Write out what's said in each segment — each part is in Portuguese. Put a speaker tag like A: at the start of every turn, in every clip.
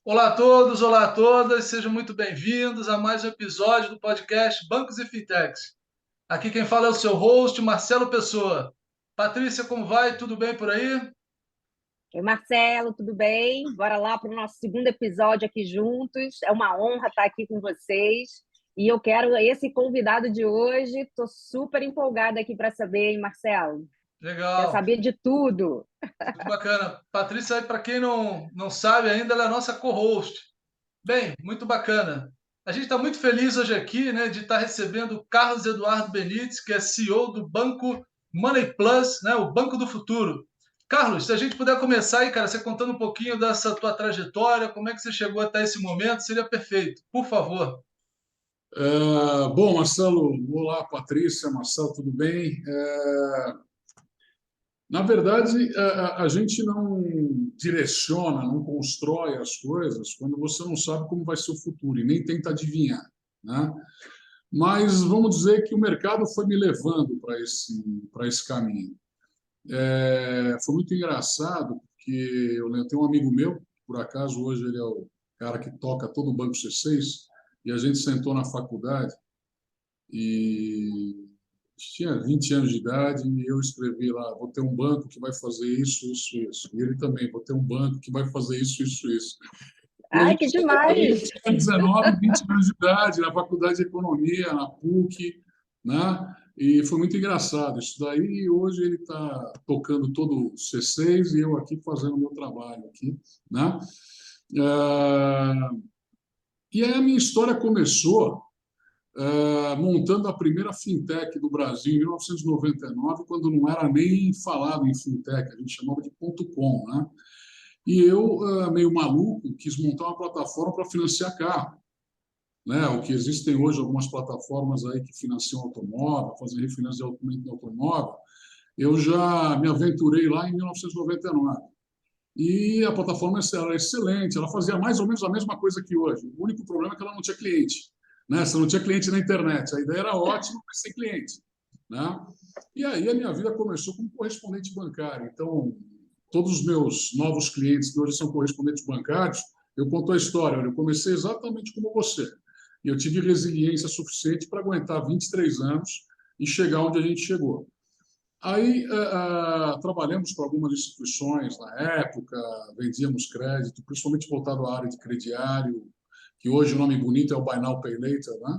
A: Olá a todos, olá a todas, sejam muito bem-vindos a mais um episódio do podcast Bancos e Fintechs. Aqui quem fala é o seu host, Marcelo Pessoa. Patrícia, como vai? Tudo bem por aí?
B: Oi, Marcelo, tudo bem? Bora lá para o nosso segundo episódio aqui juntos. É uma honra estar aqui com vocês. E eu quero esse convidado de hoje. Estou super empolgada aqui para saber, hein, Marcelo? Quero
A: Legal,
B: saber de tudo.
A: muito bacana. Patrícia, para quem não sabe ainda, ela é a nossa co-host. Bem, muito bacana. A gente está muito feliz hoje aqui, né, de estar recebendo o Carlos Eduardo Benites, que é CEO do Banco Money Plus, né, o Banco do Futuro. Carlos, se a gente puder começar aí, cara, você contando um pouquinho dessa tua trajetória, como é que você chegou até esse momento, seria perfeito. Por favor.
C: Bom, Marcelo, olá, Patrícia, Marcelo, tudo bem? Na verdade, a gente não direciona, não constrói as coisas quando você não sabe como vai ser o futuro e nem tenta adivinhar, né? Mas vamos dizer que o mercado foi me levando para esse caminho. Foi muito engraçado, porque eu tenho um amigo meu, por acaso hoje ele é o cara que toca todo o Banco C6, e a gente sentou na faculdade e tinha 20 anos de idade e eu escrevi lá, vou ter um banco que vai fazer isso, isso, isso. E ele também, vou ter um banco que vai fazer isso, isso, isso. E a
B: Ai,
C: gente
B: que demais!
C: tinha 19, 20 anos de idade, na faculdade de economia, na PUC, né? E foi muito engraçado isso daí. E hoje ele está tocando todo o C6 e eu aqui fazendo o meu trabalho aqui, né? Ah, e aí a minha história começou montando a primeira fintech do Brasil em 1999, quando não era nem falado em fintech, a gente chamava de ponto .com, né? E eu, meio maluco, quis montar uma plataforma para financiar carro, né? O que existem hoje algumas plataformas aí que financiam automóvel, fazem refinanciamento de automóvel. Eu já me aventurei lá em 1999. E a plataforma era excelente, ela fazia mais ou menos a mesma coisa que hoje. O único problema é que ela não tinha cliente, né? Você não tinha cliente na internet. A ideia era ótima, mas sem cliente, né? E aí a minha vida começou como correspondente bancário. Então, todos os meus novos clientes que hoje são correspondentes bancários, eu conto a história. Olha, eu comecei exatamente como você. E eu tive resiliência suficiente para aguentar 23 anos e chegar onde a gente chegou. Aí trabalhamos com algumas instituições na época, vendíamos crédito, principalmente voltado à área de crediário, que hoje o nome bonito é o Buy Now, Pay Later, né?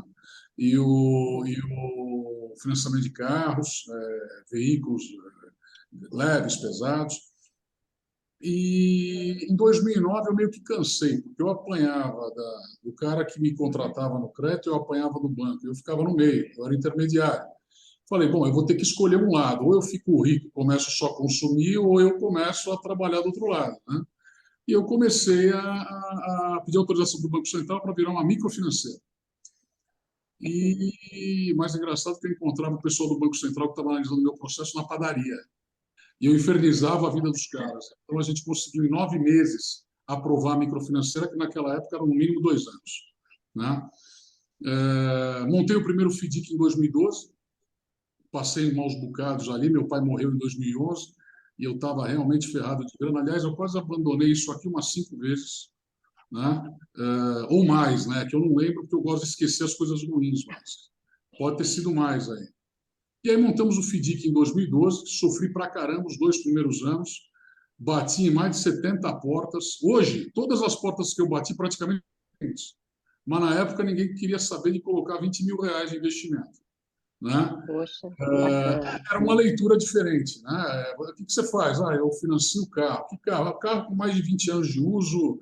C: E o financiamento de carros, veículos leves, pesados. E em 2009 eu meio que cansei, porque eu apanhava do cara que me contratava no crédito, eu apanhava do banco, eu ficava no meio, eu era intermediário. Falei, bom, eu vou ter que escolher um lado. Ou eu fico rico e começo só a consumir, ou eu começo a trabalhar do outro lado, né? E eu comecei a pedir autorização para o Banco Central para virar uma microfinanceira. E mais engraçado que eu encontrava o pessoal do Banco Central que estava analisando o meu processo na padaria. E eu infernizava a vida dos caras. Então a gente conseguiu, em 9 meses, aprovar a microfinanceira, que naquela época era no mínimo 2 anos, né? Montei o primeiro FDIC em 2012, passei maus bocados ali. Meu pai morreu em 2011 e eu estava realmente ferrado de grana. Aliás, eu quase abandonei isso aqui umas 5 vezes, né? Ou mais, né? Que eu não lembro porque eu gosto de esquecer as coisas ruins, mas pode ter sido mais aí. E aí montamos o FDIC em 2012, sofri pra caramba os 2 primeiros anos, bati em mais de 70 portas. Hoje, todas as portas que eu bati praticamente, mas na época ninguém queria saber de colocar 20 mil reais de investimento, né?
B: Poxa, bacana.
C: Era uma leitura diferente, né? O que você faz? Eu financio o carro. Que carro? O carro com mais de 20 anos de uso,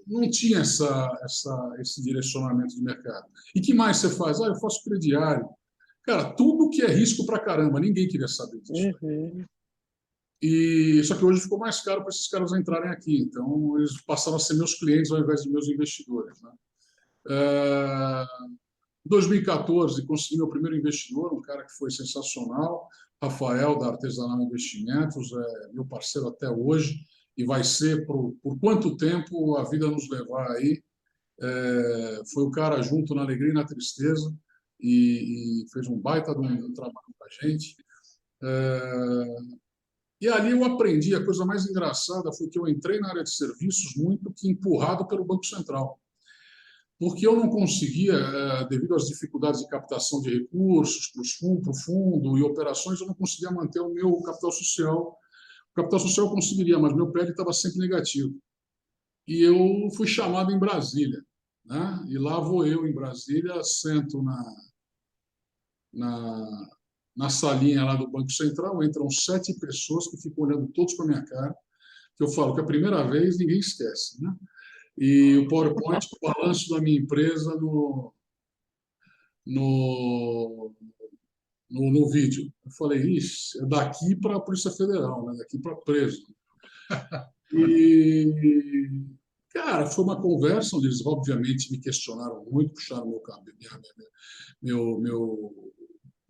C: não tinha esse direcionamento de mercado. E que mais você faz? Eu faço crediário. Cara, tudo que é risco pra caramba, ninguém queria saber disso.
B: Uhum.
C: E só que hoje ficou mais caro para esses caras entrarem aqui. Então, eles passaram a ser meus clientes ao invés de meus investidores, né? Em 2014, consegui meu primeiro investidor, um cara que foi sensacional, Rafael, da Artesanal Investimentos, é meu parceiro até hoje, e vai ser por quanto tempo a vida nos levar aí. Foi o cara junto na alegria e na tristeza, e fez um baita de um trabalho com a gente. E ali eu aprendi, a coisa mais engraçada foi que eu entrei na área de serviços muito que empurrado pelo Banco Central, porque eu não conseguia, devido às dificuldades de captação de recursos para o fundo e operações, eu não conseguia manter o meu capital social. O capital social eu conseguiria, mas meu PL estava sempre negativo. E eu fui chamado em Brasília, né? E lá vou eu em Brasília, sento na, na salinha lá do Banco Central, entram 7 pessoas que ficam olhando todos para a minha cara, que eu falo que a primeira vez ninguém esquece, né? E o PowerPoint, o balanço da minha empresa no, no vídeo. Eu falei, ixi, é daqui para a Polícia Federal, né? Daqui para preso. E, cara, foi uma conversa onde eles, obviamente, me questionaram muito, puxaram meu cabelo, meu, meu,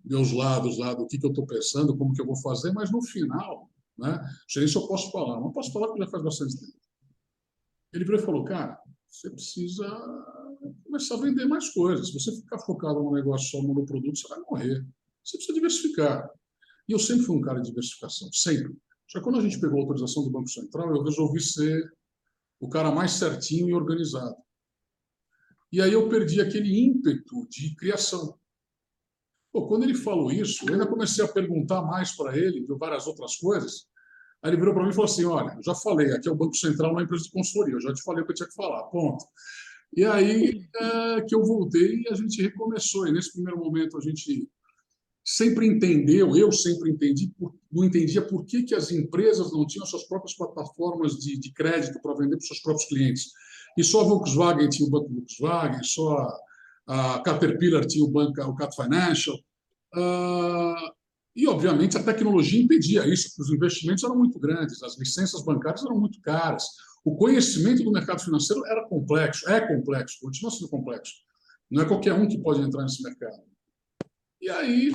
C: meus lados lá do que eu estou pensando, como que eu vou fazer, mas no final, né? Não sei se eu posso falar, não posso falar porque já faz bastante tempo. Ele virou e falou, cara, você precisa começar a vender mais coisas. Se você ficar focado num negócio só no produto, você vai morrer. Você precisa diversificar. E eu sempre fui um cara de diversificação, sempre. Só que quando a gente pegou a autorização do Banco Central, eu resolvi ser o cara mais certinho e organizado. E aí eu perdi aquele ímpeto de criação. Pô, quando ele falou isso, eu ainda comecei a perguntar mais para ele de várias outras coisas. Aí ele virou para mim e falou assim: olha, eu já falei, aqui é o Banco Central, não é empresa de consultoria, eu já te falei o que eu tinha que falar, ponto. E aí que eu voltei e a gente recomeçou. E nesse primeiro momento a gente sempre entendeu, eu sempre entendi, não entendia por que as empresas não tinham suas próprias plataformas de crédito para vender para os seus próprios clientes. E só a Volkswagen tinha o banco Volkswagen, só a Caterpillar tinha o banco, o Cat Financial. E, obviamente, a tecnologia impedia isso, porque os investimentos eram muito grandes, as licenças bancárias eram muito caras. O conhecimento do mercado financeiro era complexo, é complexo, continua sendo complexo. Não é qualquer um que pode entrar nesse mercado. E aí,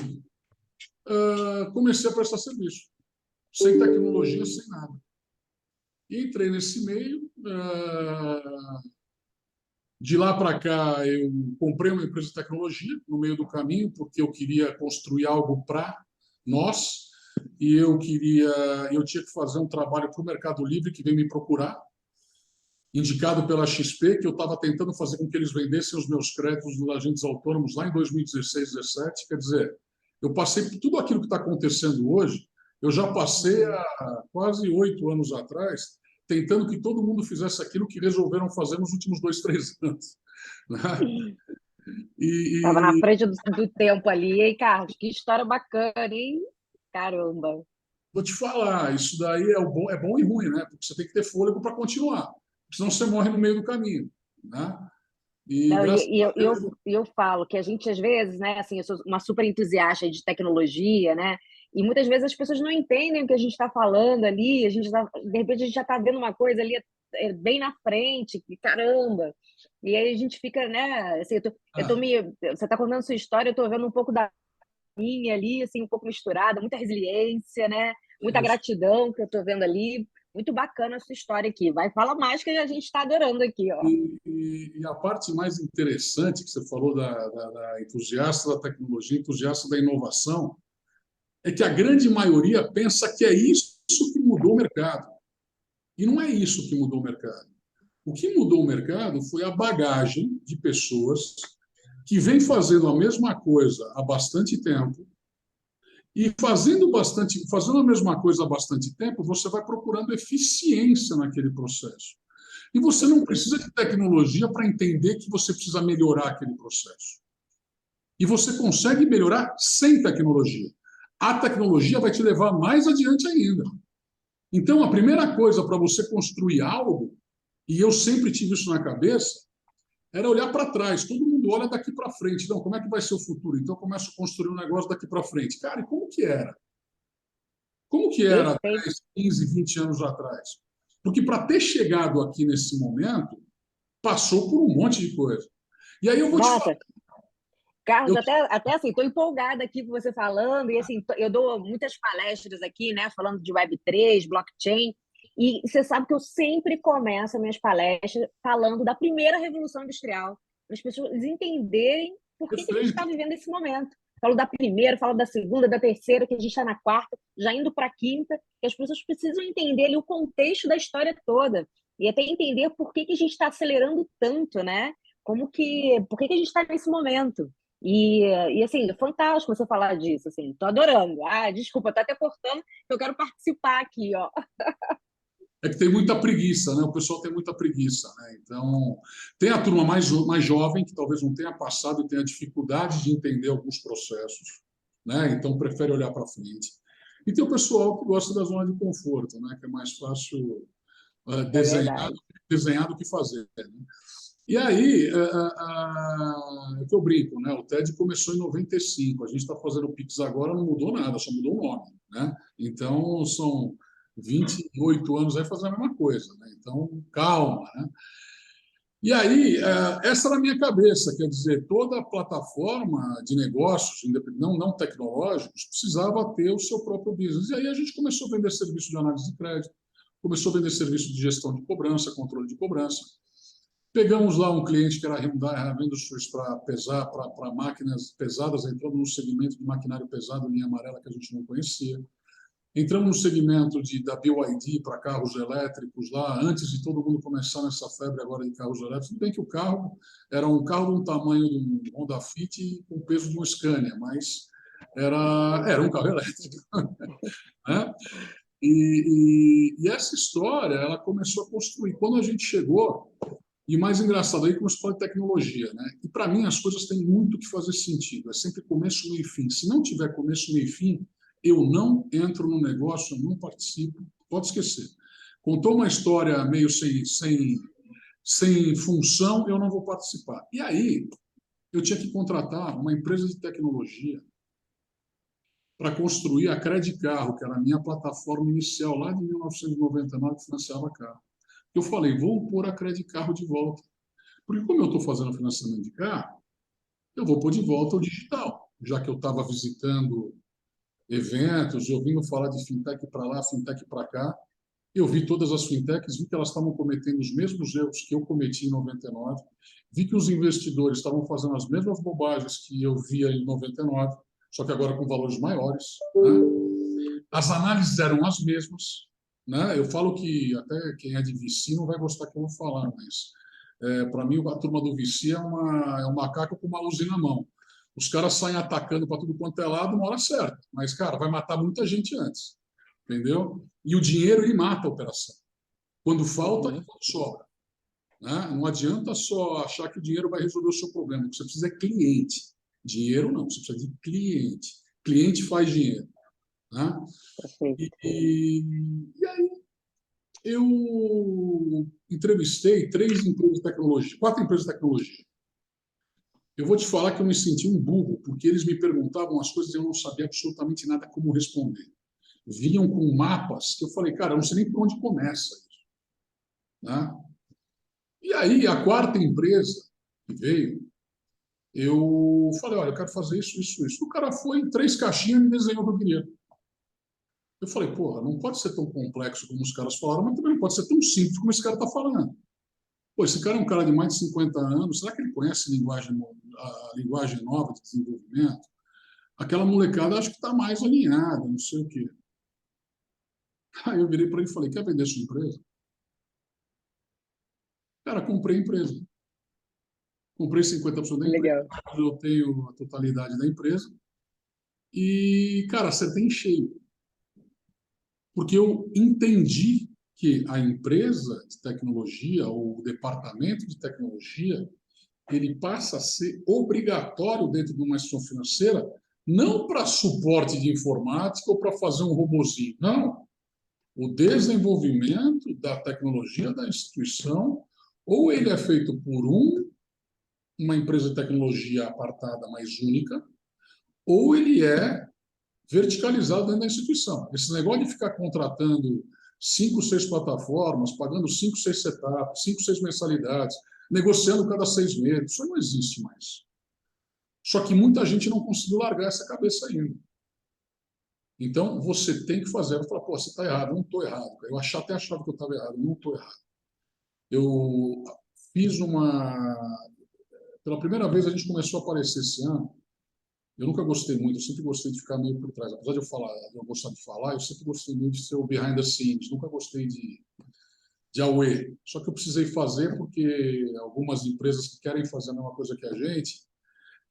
C: comecei a prestar serviço, sem tecnologia, sem nada. E entrei nesse meio. De lá para cá, eu comprei uma empresa de tecnologia no meio do caminho, porque eu queria construir algo para nós e eu tinha que fazer um trabalho para o Mercado Livre, que veio me procurar, indicado pela XP, que eu estava tentando fazer com que eles vendessem os meus créditos dos agentes autônomos lá em 2016, 2017. Quer dizer, eu passei por tudo aquilo que está acontecendo hoje, eu já passei há quase 8 anos atrás, tentando que todo mundo fizesse aquilo que resolveram fazer nos últimos 2, 3 anos. Né?
B: Estava na
C: E,
B: frente do tempo ali, hein, Carlos? Que história bacana, hein? Caramba.
C: vou te falar, isso daí é bom e ruim, né? Porque você tem que ter fôlego para continuar, senão você morre no meio do caminho. Né? E
B: Não,
C: graças
B: e
C: a
B: eu, eu,
C: Deus.
B: eu falo que a gente, às vezes, né, assim, eu sou uma super entusiasta de tecnologia, né, e muitas vezes as pessoas não entendem o que a gente está falando ali, de repente a gente já está vendo uma coisa ali bem na frente, que caramba, e aí a gente fica, né, assim, você está contando sua história, eu estou vendo um pouco da minha ali, assim, um pouco misturada, muita resiliência, né, muita
C: Isso.
B: gratidão que eu estou vendo ali, muito bacana a sua história aqui, vai, fala mais que a gente está adorando aqui, ó.
C: E a parte mais interessante que você falou da entusiasta da tecnologia, entusiasta da inovação, é que a grande maioria pensa que é isso que mudou o mercado. E não é isso que mudou o mercado. O que mudou o mercado foi a bagagem de pessoas que vêm fazendo a mesma coisa há bastante tempo. E fazendo a mesma coisa há bastante tempo, você vai procurando eficiência naquele processo. E você não precisa de tecnologia para entender que você precisa melhorar aquele processo. E você consegue melhorar sem tecnologia. A tecnologia vai te levar mais adiante ainda. Então, a primeira coisa para você construir algo, e eu sempre tive isso na cabeça, era olhar para trás. Todo mundo olha daqui para frente. Não, como é que vai ser o futuro? Então, eu começo a construir um negócio daqui para frente. Cara, e como que era? Como que era há
B: Perfeito.
C: 10, 15, 20 anos atrás? Porque para ter chegado aqui nesse momento, passou por um monte de coisa. E aí eu vou te falar,
B: Nossa, Carlos,
C: eu,
B: até assim, estou empolgada aqui com você falando, e assim, eu dou muitas palestras aqui, né, falando de Web3, blockchain, e você sabe que eu sempre começo as minhas palestras falando da primeira revolução industrial, para as pessoas entenderem por que a gente está
C: perfeito.
B: vivendo esse momento. Falo da primeira, falo da segunda, da terceira, que a gente está na quarta, já indo para a quinta, que as pessoas precisam entender ali o contexto da história toda e até entender por que que a gente está acelerando tanto, né? Por que que a gente está nesse momento? E assim, é fantástico você falar disso, assim, tô adorando. Ah, desculpa, tô até cortando, eu quero participar aqui, ó.
C: É que tem muita preguiça, né? O pessoal tem muita preguiça, né? Então, tem a turma mais jovem, que talvez não tenha passado e tenha dificuldade de entender alguns processos, né? Então, prefere olhar para frente. E tem o pessoal que gosta da zona de conforto, né? Que é mais fácil
B: É
C: desenhar,
B: verdade.
C: desenhar do que fazer, né? E aí, é que eu brinco, né? O TED começou em 95, a gente está fazendo o Pix agora, não mudou nada, só mudou o nome, né? Então, são 28 anos aí fazendo a mesma coisa, né? Então, calma, né? E aí, essa era a minha cabeça, quer dizer, toda plataforma de negócios, não tecnológicos, precisava ter o seu próprio business. E aí a gente começou a vender serviço de análise de crédito, começou a vender serviço de gestão de cobrança, controle de cobrança. Pegamos lá um cliente que era a Hyundai Heavy Industries para pesar, para máquinas pesadas, entrando no segmento de maquinário pesado, linha amarela, que a gente não conhecia. Entramos no segmento da BYD para carros elétricos lá, antes de todo mundo começar nessa febre agora de carros elétricos. Tudo bem que o carro era um carro de um tamanho de um Honda Fit com o peso de um Scania, mas era um carro elétrico. Né? E essa história ela começou a construir. Quando a gente chegou, e o mais engraçado aí começou a falar de tecnologia, né? E para mim as coisas têm muito que fazer sentido. É sempre começo, meio e fim. Se não tiver começo, meio e fim, eu não entro no negócio, eu não participo. Pode esquecer. Contou uma história meio sem função, eu não vou participar. E aí eu tinha que contratar uma empresa de tecnologia para construir a Credit Carro, que era a minha plataforma inicial lá de 1999 que financiava carro. Eu falei, vou pôr a Credit Carro de volta. Porque como eu estou fazendo financiamento de carro, eu vou pôr de volta o digital, já que eu estava visitando eventos, eu ouvindo falar de fintech para lá, fintech para cá. Eu vi todas as fintechs, vi que elas estavam cometendo os mesmos erros que eu cometi em 99, vi que os investidores estavam fazendo as mesmas bobagens que eu via em 99, só que agora com valores maiores. Né? As análises eram as mesmas. Né? Eu falo que até quem é de VC não vai gostar que eu vou falar, mas para mim a turma do VC é um macaco com uma luz na mão. Os caras saem atacando para tudo quanto é lado na hora certa, mas, cara, vai matar muita gente antes. Entendeu? E o dinheiro, ele mata a operação. Quando falta e quando sobra. Né? Não adianta só achar que o dinheiro vai resolver o seu problema. O que você precisa é cliente. Dinheiro não, você precisa de cliente. Cliente faz dinheiro. Né? E aí eu entrevistei 3 empresas de tecnologia, 4 empresas de tecnologia. Eu vou te falar que eu me senti um burro, porque eles me perguntavam as coisas e eu não sabia absolutamente nada como responder. Vinham com mapas que eu falei, cara, eu não sei nem por onde começa isso. Né? E aí, a 4ª empresa que veio, eu falei, olha, eu quero fazer isso, isso, isso. O cara foi em 3 caixinhas e me desenhou o que eu queria. Eu falei, porra, não pode ser tão complexo como os caras falaram, mas também não pode ser tão simples como esse cara está falando. Pô, esse cara é um cara de mais de 50 anos, será que ele conhece a linguagem nova de desenvolvimento? Aquela molecada acho que está mais alinhada, não sei o quê. Aí eu virei para ele e falei, quer vender sua empresa? Cara, comprei a empresa. Comprei 50% da empresa,
B: Legal.
C: eu tenho a totalidade da empresa. E, cara, acertei em cheio. Porque eu entendi que a empresa de tecnologia, ou o departamento de tecnologia, ele passa a ser obrigatório dentro de uma instituição financeira, não para suporte de informática ou para fazer um robozinho. Não. O desenvolvimento da tecnologia da instituição, ou ele é feito por uma empresa de tecnologia apartada, mais única, ou ele é verticalizado dentro da instituição. Esse negócio de ficar contratando 5, 6 plataformas, pagando 5, 6 setups, 5, 6 mensalidades, negociando cada 6 meses, isso não existe mais. Só que muita gente não conseguiu largar essa cabeça ainda. Então, você tem que fazer. Eu falo, pô, você está errado. Eu não estou errado. Eu até achava que eu estava errado. Não estou errado. Eu fiz uma... Pela primeira vez, a gente começou a aparecer esse ano Eu nunca gostei muito, eu sempre gostei de ficar meio por trás. Apesar de eu gostar de falar, eu sempre gostei muito de ser o behind the scenes, nunca gostei de away. Só que eu precisei fazer porque algumas empresas que querem fazer a mesma coisa que a gente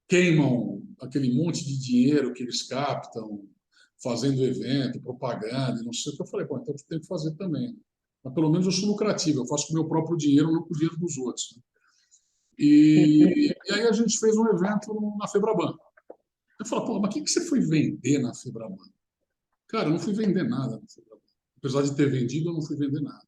C: queimam aquele monte de dinheiro que eles captam fazendo evento, propaganda, e não sei o que. Eu falei, pô, então eu tenho que fazer também. Mas pelo menos eu sou lucrativo, eu faço com o meu próprio dinheiro, não com o dinheiro dos outros, né? E aí a gente fez um evento na Febraban. Eu falo, pô, mas o que você foi vender na Febraban? Cara, eu não fui vender nada na Febraban. Apesar de ter vendido, eu não fui vender nada.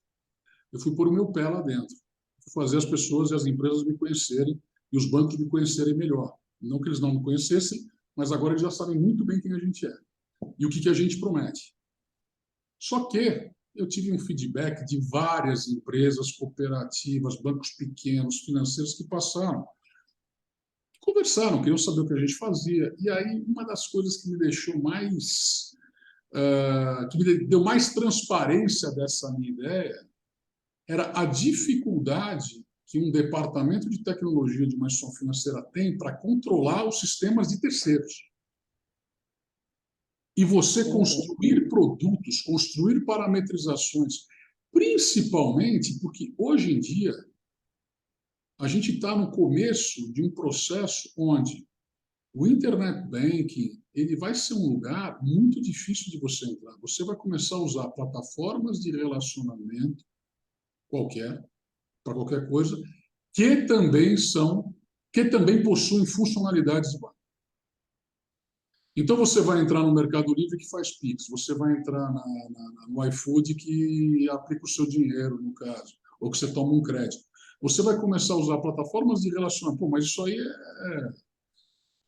C: Eu fui pôr o meu pé lá dentro. Fui fazer as pessoas e as empresas me conhecerem e os bancos me conhecerem melhor. Não que eles não me conhecessem, mas agora eles já sabem muito bem quem a gente é e o que a gente promete. Só que eu tive um feedback de várias empresas, cooperativas, bancos pequenos, financeiros que passaram, conversaram, queriam saber o que a gente fazia. E aí, uma das coisas que me deixou mais, que me deu mais transparência dessa minha ideia, era a dificuldade que um departamento de tecnologia de uma instituição financeira tem para controlar os sistemas de terceiros. E você construir produtos, construir parametrizações, principalmente porque hoje em dia a gente está no começo de um processo onde o Internet Banking ele vai ser um lugar muito difícil de você entrar. Você vai começar a usar plataformas de relacionamento qualquer, para qualquer coisa, que também possuem funcionalidades de banco. Então, você vai entrar no Mercado Livre que faz Pix, você vai entrar no iFood que aplica o seu dinheiro, no caso, ou que você toma um crédito. Você vai começar a usar plataformas de relacionamento. Pô, mas isso aí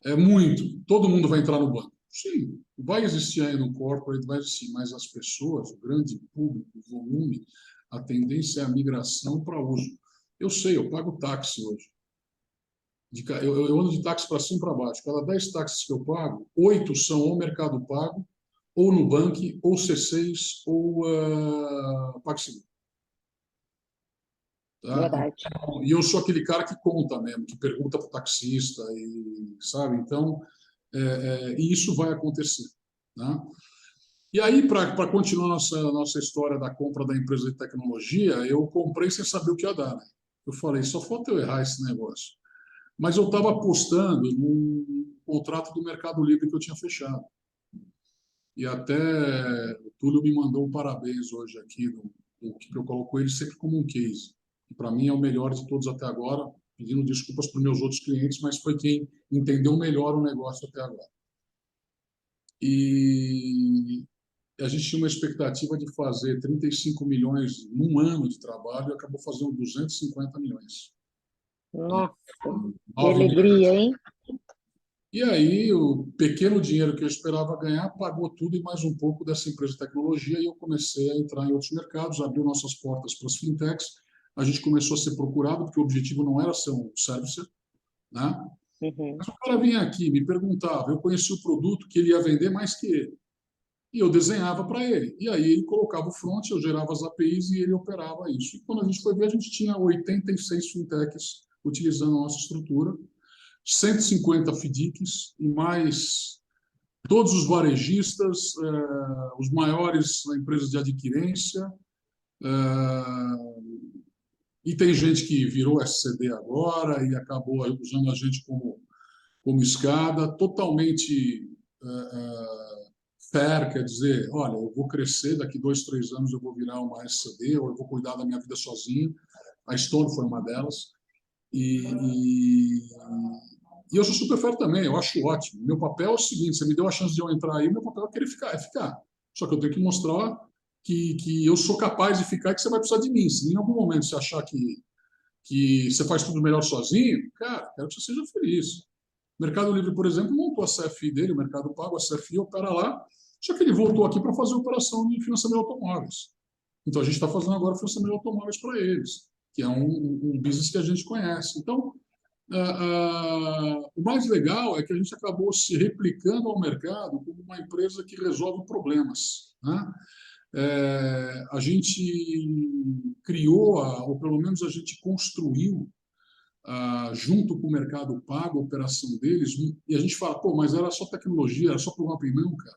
C: é muito. Todo mundo vai entrar no banco. Sim, vai existir aí no corporate, vai existir, mas as pessoas, o grande público, o volume, a tendência é a migração para uso. Eu sei, eu pago táxi hoje. Eu ando de táxi para cima e para baixo. Cada 10 táxis que eu pago, 8 são ou Mercado Pago, ou Nubank, ou C6, ou PagSeguro. Tá?
B: Verdade.
C: Então, e eu sou aquele cara que conta mesmo, que pergunta para o taxista, e, sabe? Então, e isso vai acontecer. Tá? E aí, para continuar nossa história da compra da empresa de tecnologia, eu comprei sem saber o que ia dar. Né? Eu falei, só falta eu errar esse negócio. Mas eu estava apostando num contrato do Mercado Livre que eu tinha fechado. E até o Túlio me mandou um parabéns hoje aqui, que eu coloco ele sempre como um case. E para mim é o melhor de todos até agora, pedindo desculpas para os meus outros clientes, mas foi quem entendeu melhor o negócio até agora. E a gente tinha uma expectativa de fazer 35 milhões num ano de trabalho e acabou fazendo 250 milhões.
B: Nossa, que alegria, hein?
C: E aí, o pequeno dinheiro que eu esperava ganhar pagou tudo e mais um pouco dessa empresa de tecnologia e eu comecei a entrar em outros mercados, abriu nossas portas para as fintechs. A gente começou a ser procurado, porque o objetivo não era ser um servicer, né? Mas o cara vinha aqui, me perguntava, eu conhecia o produto que ele ia vender mais que ele. E eu desenhava para ele. E aí ele colocava o front, eu gerava as APIs e ele operava isso. E quando a gente foi ver, a gente tinha 86 fintechs utilizando a nossa estrutura, 150 FDICs e mais todos os varejistas, os maiores empresas de adquirência, e tem gente que virou SCD agora e acabou usando a gente como escada, totalmente fair, quer dizer, olha, eu vou crescer, daqui 2, 3 anos eu vou virar uma SCD, ou eu vou cuidar da minha vida sozinho. A Stone foi uma delas. E eu sou super fair também, eu acho ótimo. Meu papel é o seguinte, você me deu a chance de eu entrar aí, meu papel é querer ficar, é ficar. Só que eu tenho que mostrar que eu sou capaz de ficar e que você vai precisar de mim. Se em algum momento você achar que você faz tudo melhor sozinho, cara, quero que você seja feliz. O Mercado Livre, por exemplo, montou a CFI dele, o Mercado Pago, a CFI opera lá, só que ele voltou aqui para fazer operação de financiamento de automóveis. Então, a gente está fazendo agora financiamento de automóveis para eles, que é um business que a gente conhece. Então, o mais legal é que a gente acabou se replicando ao mercado como uma empresa que resolve problemas. Né? A gente criou, ou pelo menos a gente construiu, junto com o Mercado Pago, a operação deles, e a gente fala, pô, mas era só tecnologia, era só programa. Não, cara.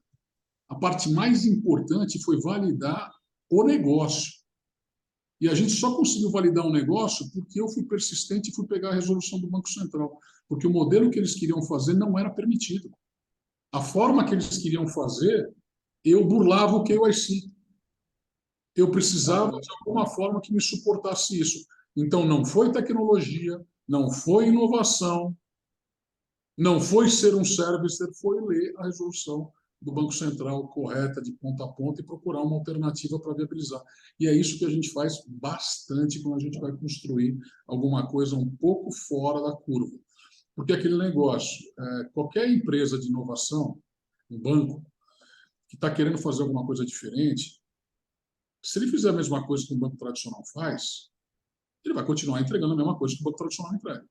C: A parte mais importante foi validar o negócio. E a gente só conseguiu validar um negócio porque eu fui persistente e fui pegar a resolução do Banco Central, porque o modelo que eles queriam fazer não era permitido. A forma que eles queriam fazer, eu burlava o KYC. Eu precisava de alguma forma que me suportasse isso. Então, não foi tecnologia, não foi inovação, não foi ser um servicer, foi ler a resolução do Banco Central correta, de ponta a ponta, e procurar uma alternativa para viabilizar. E é isso que a gente faz bastante quando a gente vai construir alguma coisa um pouco fora da curva. Porque aquele negócio, qualquer empresa de inovação, um banco, que está querendo fazer alguma coisa diferente, se ele fizer a mesma coisa que um banco tradicional faz, ele vai continuar entregando a mesma coisa que o banco tradicional entrega.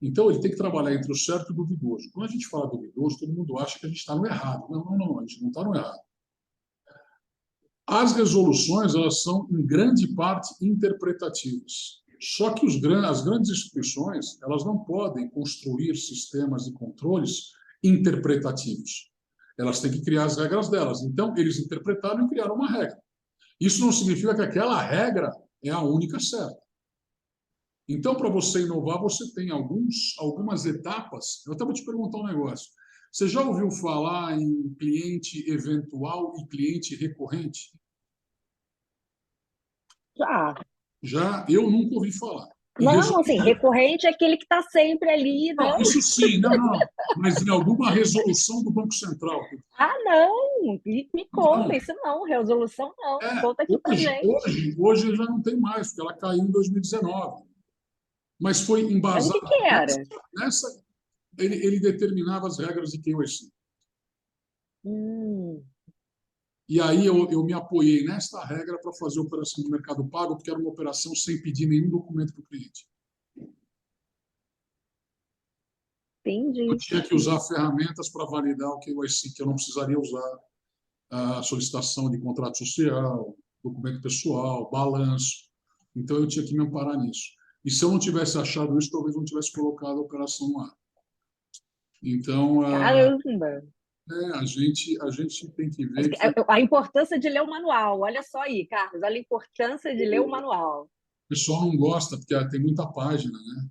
C: Então, ele tem que trabalhar entre o certo e o duvidoso. Quando a gente fala duvidoso, todo mundo acha que a gente está no errado. Não, não, não, a gente não está no errado. As resoluções, elas são, em grande parte, interpretativas. Só que as grandes instituições, elas não podem construir sistemas de controles interpretativos. Elas têm que criar as regras delas. Então, eles interpretaram e criaram uma regra. Isso não significa que aquela regra é a única certa. Então, para você inovar, você tem algumas etapas. Eu até vou te perguntar um negócio. Você já ouviu falar em cliente eventual e cliente recorrente?
B: Já.
C: Já, eu nunca ouvi falar.
B: Não, assim, recorrente é aquele que está sempre ali, né?
C: Não, isso sim, não, não. Mas em alguma resolução do Banco Central.
B: Ah, não, me
C: Não.
B: conta, isso não, resolução não, conta aqui pra gente.
C: Hoje já não tem mais, porque ela caiu em 2019. Mas foi
B: Mas o
C: embasado
B: que era?
C: nessa. Ele determinava as regras de KYC.
B: Hum,
C: E aí eu me apoiei nesta regra para fazer a operação do Mercado Pago, porque era uma operação sem pedir nenhum documento para o cliente. Eu
B: entendi.
C: tinha que usar ferramentas para validar o KYC, que eu não precisaria usar a solicitação de contrato social, documento pessoal, balanço. Então eu tinha que me amparar nisso. E se eu não tivesse achado isso, talvez não tivesse colocado a operação no ar. Então,
B: Caramba!
C: a gente tem que ver que o
B: A importância de ler o manual, olha só aí, Carlos, olha a importância de ler o manual.
C: pessoal não gosta, porque tem muita página, né?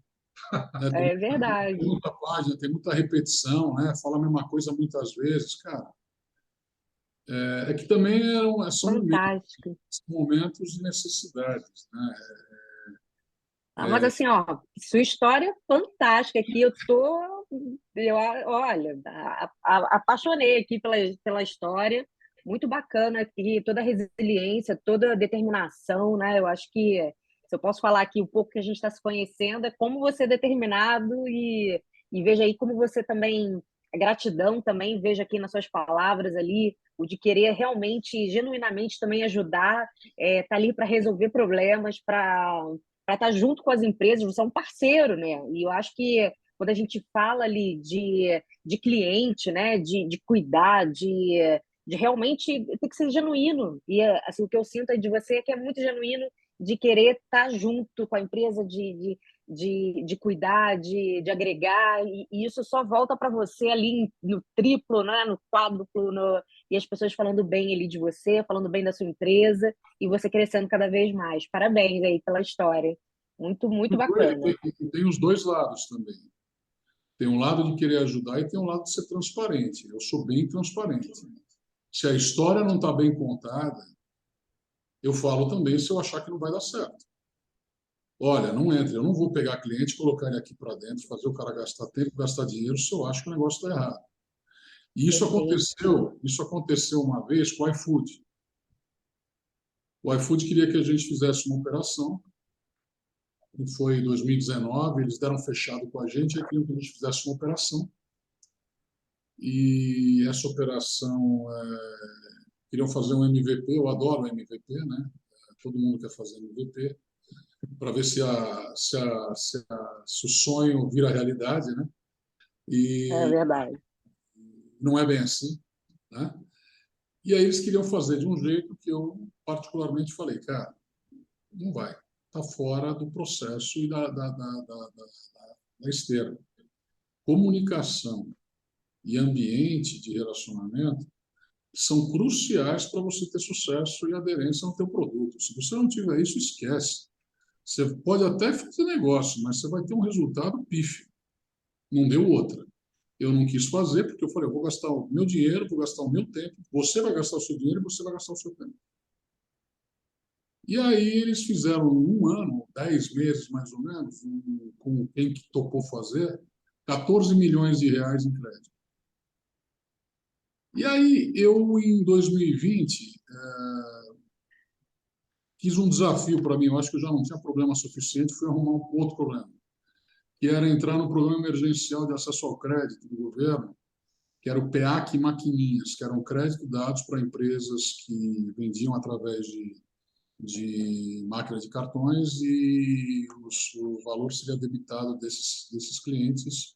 B: É verdade.
C: Tem muita página, tem muita repetição, né? Fala a mesma coisa muitas vezes, cara. É que também
B: Fantástico.
C: são momentos de necessidades, né?
B: Mas assim, ó, sua história é fantástica aqui. Olha, apaixonei aqui pela história. Muito bacana aqui, toda a resiliência, toda a determinação, né? Eu acho que, se eu posso falar aqui um pouco que a gente está se conhecendo, é como você é determinado e veja aí como você também, a gratidão também, veja aqui nas suas palavras ali, o de querer realmente, genuinamente também ajudar, tá ali para resolver problemas, para estar junto com as empresas, você é um parceiro, né? E eu acho que quando a gente fala ali de cliente, né? De cuidar, de realmente tem que ser genuíno. E assim, o que eu sinto de você é que é muito genuíno de querer estar junto com a empresa, de cuidar, de agregar, e isso só volta para você ali no triplo, né? No quádruplo, e as pessoas falando bem ali de você, falando bem da sua empresa, e você crescendo cada vez mais. Parabéns aí pela história. Muito, muito bacana.
C: Tem os dois lados também. Tem um lado de querer ajudar e tem um lado de ser transparente. Eu sou bem transparente. Se a história não está bem contada, eu falo também se eu achar que não vai dar certo. Olha, não entre, eu não vou pegar cliente, colocar ele aqui para dentro, fazer o cara gastar tempo, gastar dinheiro, se eu acho que o negócio está errado. E isso aconteceu uma vez com o iFood. O iFood queria que a gente fizesse uma operação, que foi em 2019, eles deram fechado com a gente, e queriam que a gente fizesse uma operação. E essa operação, queriam fazer um MVP, eu adoro MVP, né? Todo mundo quer fazer MVP, para ver se o sonho vira realidade, né?
B: É
C: E
B: verdade.
C: não é bem assim, né? E aí eles queriam fazer de um jeito que eu particularmente falei, cara, não vai. está fora do processo e da esteira. Comunicação e ambiente de relacionamento são cruciais para você ter sucesso e aderência no teu produto. Se você não tiver isso, esquece. Você pode até fazer negócio, mas você vai ter um resultado pífio. Não deu outra. Eu não quis fazer porque eu falei, eu vou gastar o meu dinheiro, vou gastar o meu tempo, você vai gastar o seu dinheiro e você vai gastar o seu tempo. E aí eles fizeram 1 ano, 10 meses mais ou menos, com quem que topou fazer, 14 milhões de reais em crédito. E aí eu, em 2020, quis um desafio para mim, eu acho que eu já não tinha problema suficiente, fui arrumar um outro problema, que era entrar no Programa Emergencial de Acesso ao Crédito do governo, que era o PEAC Maquininhas, que eram crédito dados para empresas que vendiam através de máquina de cartões e o valor seria debitado desses clientes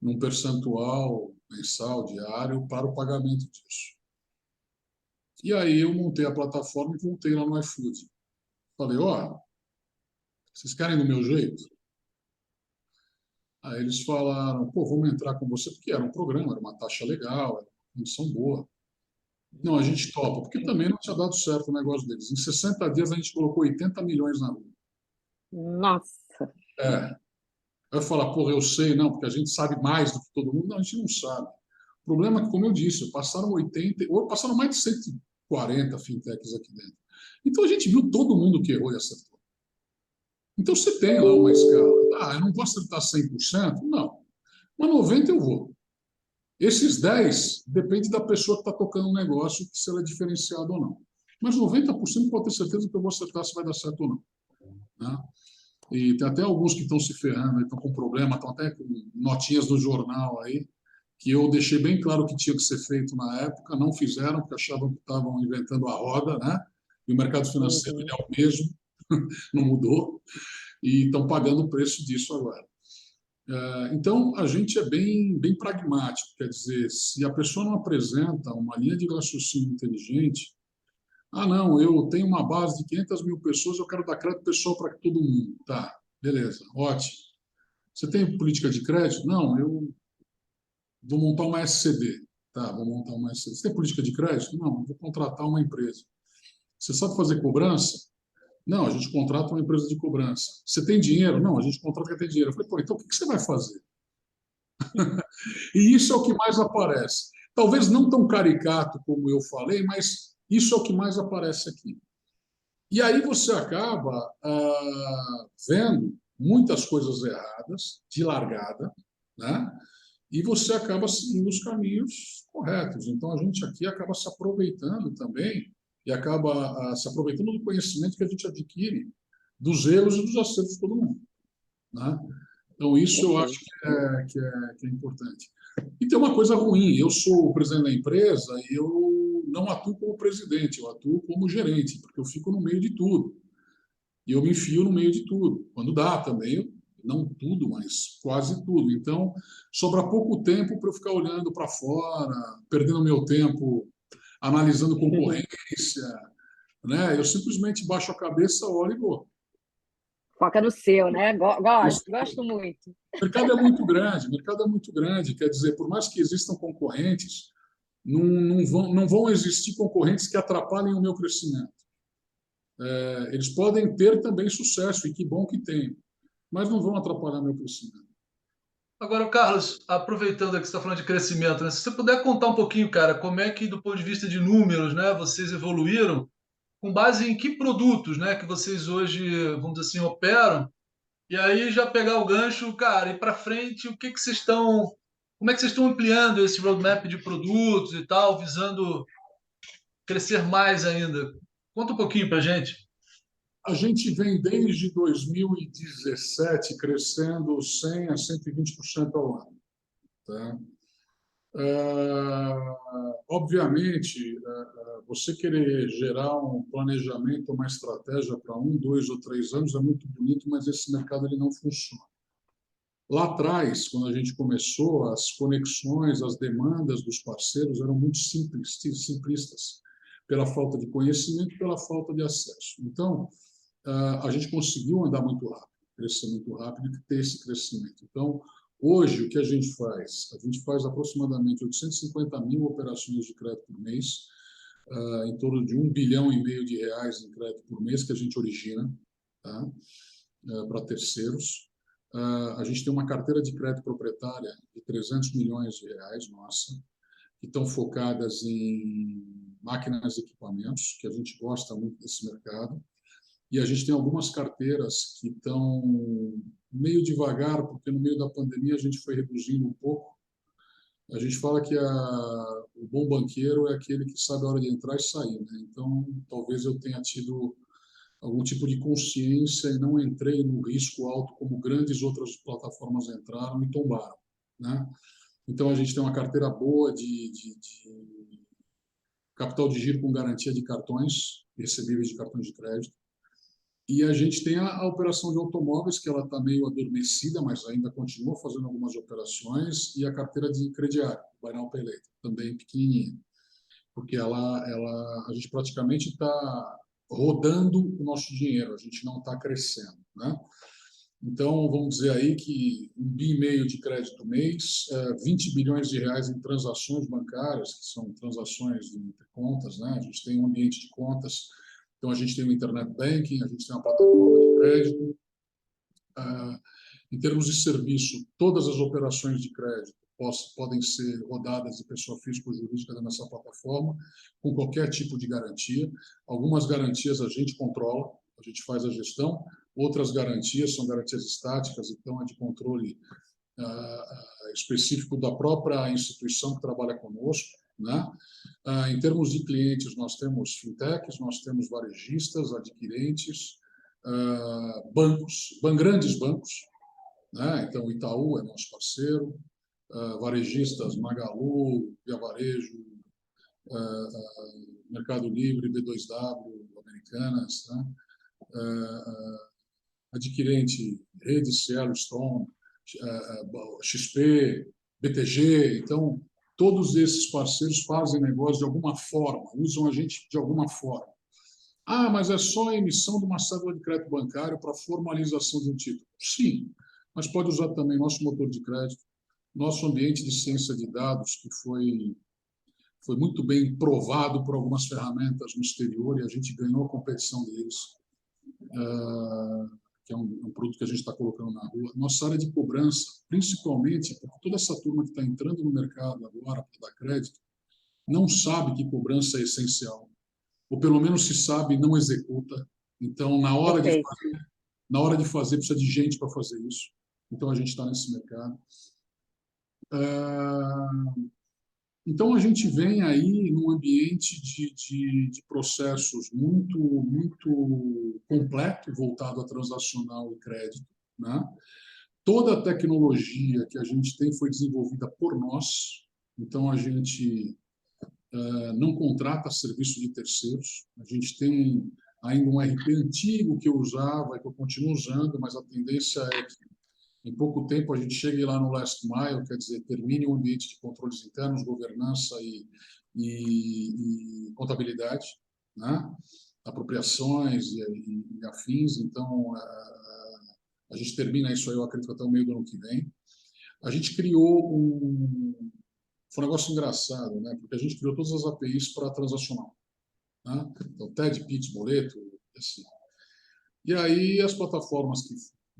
C: num percentual mensal, diário, para o pagamento disso. E aí eu montei a plataforma e voltei lá no iFood. Falei, ó, vocês querem do meu jeito? Aí eles falaram, pô, vamos entrar com você, porque era um programa, era uma taxa legal, era uma condição boa. Não, a gente topa, porque também não tinha dado certo o negócio deles. Em 60 dias a gente colocou 80 milhões na rua.
B: Nossa!
C: É. Vai falar, porra, eu sei, não, porque a gente sabe mais do que todo mundo. Não, a gente não sabe. O problema é que, como eu disse, passaram mais de 140 fintechs aqui dentro. Então a gente viu todo mundo que errou e acertou. Então você tem lá uma escala. Ah, eu não vou acertar 100%? Não. Mas 90% eu vou. Esses 10% depende da pessoa que está tocando o negócio, se ela é diferenciada ou não. Mas 90% pode ter certeza que eu vou acertar se vai dar certo ou não. Né? E tem até alguns que estão se ferrando, estão com problema, estão até com notinhas do jornal aí, que eu deixei bem claro que tinha que ser feito na época, não fizeram, porque achavam que estavam inventando a roda, né? E o mercado financeiro ele é o mesmo, não mudou, e estão pagando o preço disso agora. Então, a gente é bem pragmático, quer dizer, se a pessoa não apresenta uma linha de raciocínio inteligente, ah, não, eu tenho uma base de 500 mil pessoas, eu quero dar crédito pessoal para todo mundo. Tá, beleza, ótimo. Você tem política de crédito? Não, eu vou montar uma SCD. Tá, vou montar uma SCD. Você tem política de crédito? Não, vou contratar uma empresa. Você sabe fazer cobrança? Não, a gente contrata uma empresa de cobrança. Você tem dinheiro? Não, a gente contrata quem tem dinheiro. Eu falei, pô, então o que você vai fazer? E isso é o que mais aparece. Talvez não tão caricato como eu falei, mas isso é o que mais aparece aqui. E aí você acaba vendo muitas coisas erradas de largada, né? E você acaba seguindo os caminhos corretos. Então, a gente aqui acaba se aproveitando também e acaba se aproveitando do conhecimento que a gente adquire dos erros e dos acertos de todo mundo. Né? Então, isso eu acho que é importante. E tem uma coisa ruim, eu sou o presidente da empresa e eu não atuo como presidente, eu atuo como gerente, porque eu fico no meio de tudo. E eu me enfio no meio de tudo. Quando dá também, não tudo, mas quase tudo. Então, sobra pouco tempo para eu ficar olhando para fora, perdendo meu tempo analisando concorrência, né? Eu simplesmente baixo a cabeça, olho e vou.
B: Foca no seu, né? Gosto muito.
C: O mercado é muito grande, quer dizer, por mais que existam concorrentes, não vão existir concorrentes que atrapalhem o meu crescimento. Eles podem ter também sucesso, e que bom que tem, mas não vão atrapalhar meu crescimento.
A: Agora, Carlos, aproveitando que você está falando de crescimento, né? Se você puder contar um pouquinho, cara, como é que, do ponto de vista de números, né, vocês evoluíram, com base em que produtos, né, que vocês hoje, vamos dizer assim, operam, e aí já pegar o gancho, cara, e para frente, como é que vocês estão ampliando esse roadmap de produtos e tal, visando crescer mais ainda? Conta um pouquinho para gente.
C: A gente vem desde 2017 crescendo 100% a 120% ao ano. Tá? Obviamente, você querer gerar um planejamento, uma estratégia para 1, 2 ou 3 anos é muito bonito, mas esse mercado ele não funciona. Lá atrás, quando a gente começou, as conexões, as demandas dos parceiros eram muito simplistas, pela falta de conhecimento, pela falta de acesso. Então, a gente conseguiu andar muito rápido, crescer muito rápido e ter esse crescimento. Então, hoje, o que a gente faz? A gente faz aproximadamente 850 mil operações de crédito por mês, em torno de 1,5 bilhão de reais em crédito por mês que a gente origina, tá? Para terceiros. A gente tem uma carteira de crédito proprietária de 300 milhões de reais, nossa, que estão focadas em máquinas e equipamentos, que a gente gosta muito desse mercado. E a gente tem algumas carteiras que estão meio devagar, porque no meio da pandemia a gente foi reduzindo um pouco. A gente fala que o bom banqueiro é aquele que sabe a hora de entrar e sair, né? Então, talvez eu tenha tido algum tipo de consciência e não entrei no risco alto como grandes outras plataformas entraram e tombaram, né? Então, a gente tem uma carteira boa de capital de giro com garantia de cartões, recebíveis de cartões de crédito. E a gente tem a operação de automóveis, que ela está meio adormecida, mas ainda continua fazendo algumas operações, e a carteira de crediário, Buy Now Pay Later, também pequenininha, porque a gente praticamente está rodando o nosso dinheiro, a gente não está crescendo, né? Então, vamos dizer aí que 1,5 bi de crédito mês, 20 bilhões de reais em transações bancárias, que são transações entre contas, né? A gente tem um ambiente de contas, então a gente tem o Internet Banking, a gente tem uma plataforma de crédito. Em termos de serviço, todas as operações de crédito podem ser rodadas de pessoa física ou jurídica nessa plataforma, com qualquer tipo de garantia. Algumas garantias a gente controla, a gente faz a gestão, outras garantias são garantias estáticas, então é de controle específico da própria instituição que trabalha conosco, né? Em termos de clientes, nós temos fintechs, nós temos varejistas, adquirentes, bancos, grandes bancos, né? Então o Itaú é nosso parceiro, varejistas Magalu, Via Varejo, Mercado Livre, B2W, Americanas, né? Adquirente, Rede Cielo, Stone, XP, BTG. Então, todos esses parceiros fazem negócio de alguma forma, usam a gente de alguma forma. Mas é só a emissão de uma cédula de crédito bancário para formalização de um título. Sim, mas pode usar também nosso motor de crédito, nosso ambiente de ciência de dados, que foi muito bem provado por algumas ferramentas no exterior e a gente ganhou a competição deles, que é um produto que a gente está colocando na rua. Nossa área de cobrança, principalmente, porque toda essa turma que está entrando no mercado agora para dar crédito, não sabe que cobrança é essencial, ou pelo menos se sabe e não executa. Então, na hora de fazer, precisa de gente para fazer isso. Então, a gente está nesse mercado. Então, a gente vem aí num ambiente de processos muito, muito completo, voltado a transacional e crédito, né? Toda a tecnologia que a gente tem foi desenvolvida por nós, então a gente não contrata serviço de terceiros, a gente tem ainda um RP antigo que eu usava e que eu continuo usando, mas a tendência é que em pouco tempo a gente chegue lá no last mile, quer dizer, termine o ambiente de controles internos, governança e contabilidade, né? Apropriações e afins. Então, a gente termina isso aí, eu acredito, até o meio do ano que vem. A gente criou foi um negócio engraçado, né? Porque a gente criou todas as APIs para transacional, né? Então, TED, PIX, boleto, assim. E aí as plataformas que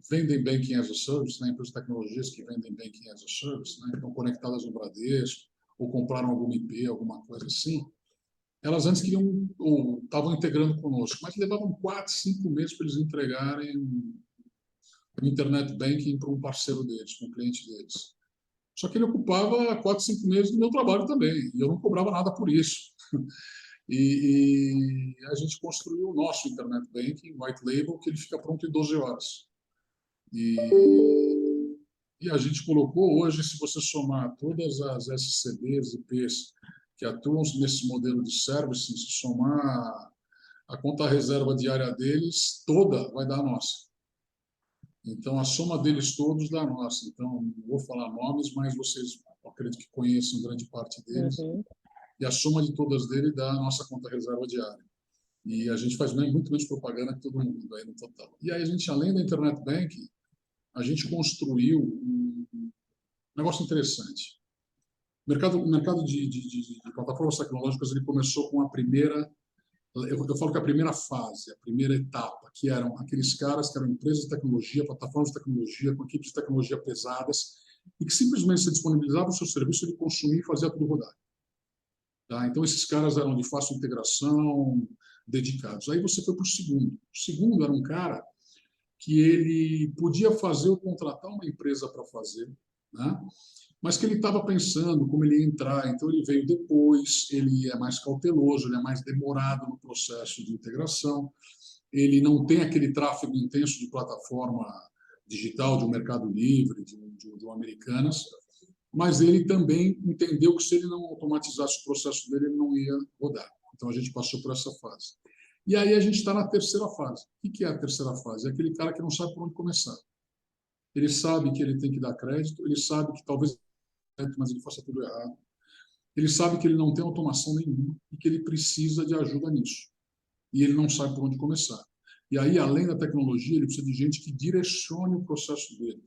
C: vendem Banking as a Service, né, empresas de tecnologias que vendem Banking as a Service, né, estão conectadas no Bradesco, ou compraram alguma IP, alguma coisa assim, elas antes queriam, ou estavam integrando conosco, mas levavam 4, 5 meses para eles entregarem o Internet Banking para um parceiro deles, para um cliente deles. Só que ele ocupava 4, 5 meses do meu trabalho também, e eu não cobrava nada por isso. E a gente construiu o nosso Internet Banking, White Label, que ele fica pronto em 12 horas. E a gente colocou hoje, se você somar todas as SCDs e IPs que atuam nesse modelo de servicing, se somar a conta reserva diária deles, toda vai dar a nossa. Então, a soma deles todos dá a nossa. Então, não vou falar nomes, mas vocês, acredito que conheçam grande parte deles.
B: Uhum.
C: E a soma de todas dele dá a nossa conta reserva diária. E a gente faz muito menos propaganda que todo mundo aí no total. E aí a gente, além da Internet Banking, a gente construiu um negócio interessante. O mercado de plataformas tecnológicas ele começou com a primeira, eu falo que a primeira fase, a primeira etapa, que eram aqueles caras que eram empresas de tecnologia, plataformas de tecnologia, com equipes de tecnologia pesadas, e que simplesmente se disponibilizavam o seu serviço, ele consumia e fazia tudo rodar. Tá? Então, esses caras eram de fácil integração, dedicados. Aí você foi para o segundo. O segundo era um cara que ele podia fazer ou contratar uma empresa para fazer, né? Mas que ele estava pensando como ele ia entrar, então ele veio depois, ele é mais cauteloso, ele é mais demorado no processo de integração, ele não tem aquele tráfego intenso de plataforma digital, de um Mercado Livre, de um Americanas, mas ele também entendeu que se ele não automatizasse o processo dele, ele não ia rodar. Então a gente passou por essa fase. E aí a gente está na terceira fase. O que é a terceira fase? É aquele cara que não sabe por onde começar. Ele sabe que ele tem que dar crédito, ele sabe que talvez mas ele faça tudo errado. Ele sabe que ele não tem automação nenhuma e que ele precisa de ajuda nisso. E ele não sabe por onde começar. E aí, além da tecnologia, ele precisa de gente que direcione o processo dele,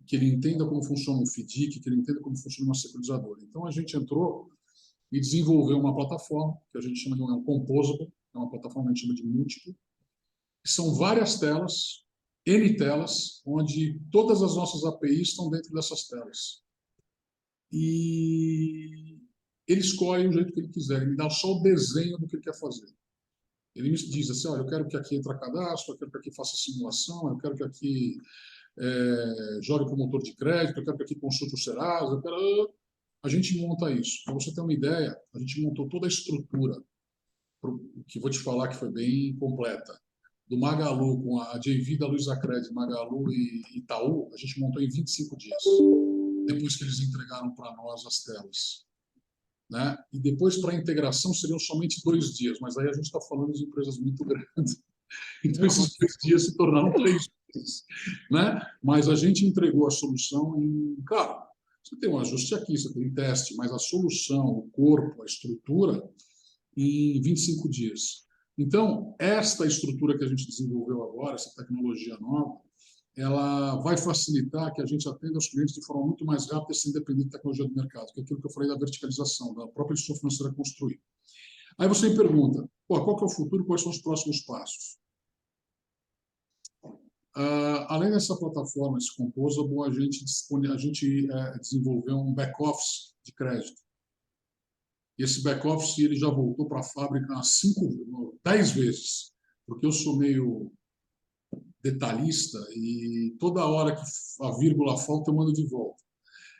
C: que ele entenda como funciona um FDIC, que ele entenda como funciona uma securizadora. Então, a gente entrou e desenvolveu uma plataforma que a gente chama de um Composable, é uma plataforma que a gente chama de múltiplo, que são várias telas, N telas, onde todas as nossas APIs estão dentro dessas telas. E ele escolhe o jeito que ele quiser, ele me dá só o desenho do que ele quer fazer. Ele me diz assim, olha, eu quero que aqui entre cadastro, eu quero que aqui faça simulação, eu quero que aqui jogue para o motor de crédito, eu quero que aqui consulte o Serasa, a gente monta isso. Para você ter uma ideia, a gente montou toda a estrutura, que vou te falar que foi bem completa, do Magalu com a JV da Luizacred, Magalu e Itaú, a gente montou em 25 dias. Depois que eles entregaram para nós as telas. Né? E depois, para a integração, seriam somente 2 dias, mas aí a gente está falando de empresas muito grandes. Então, esses 2 dias se tornaram 3 dias. Né? Mas a gente entregou a solução em... Claro, você tem um ajuste aqui, você tem teste, mas a solução, o corpo, a estrutura, em 25 dias. Então, esta estrutura que a gente desenvolveu agora, essa tecnologia nova, ela vai facilitar que a gente atenda os clientes de forma muito mais rápida, sem depender da tecnologia do mercado, que é aquilo que eu falei da verticalização, da própria instituição financeira construir. Aí você me pergunta, qual que é o futuro, quais são os próximos passos? Além dessa plataforma, esse Composable, a gente desenvolveu um back-office de crédito. E esse back-office ele já voltou para a fábrica 10 vezes, porque eu sou meio detalhista e toda hora que a vírgula falta eu mando de volta.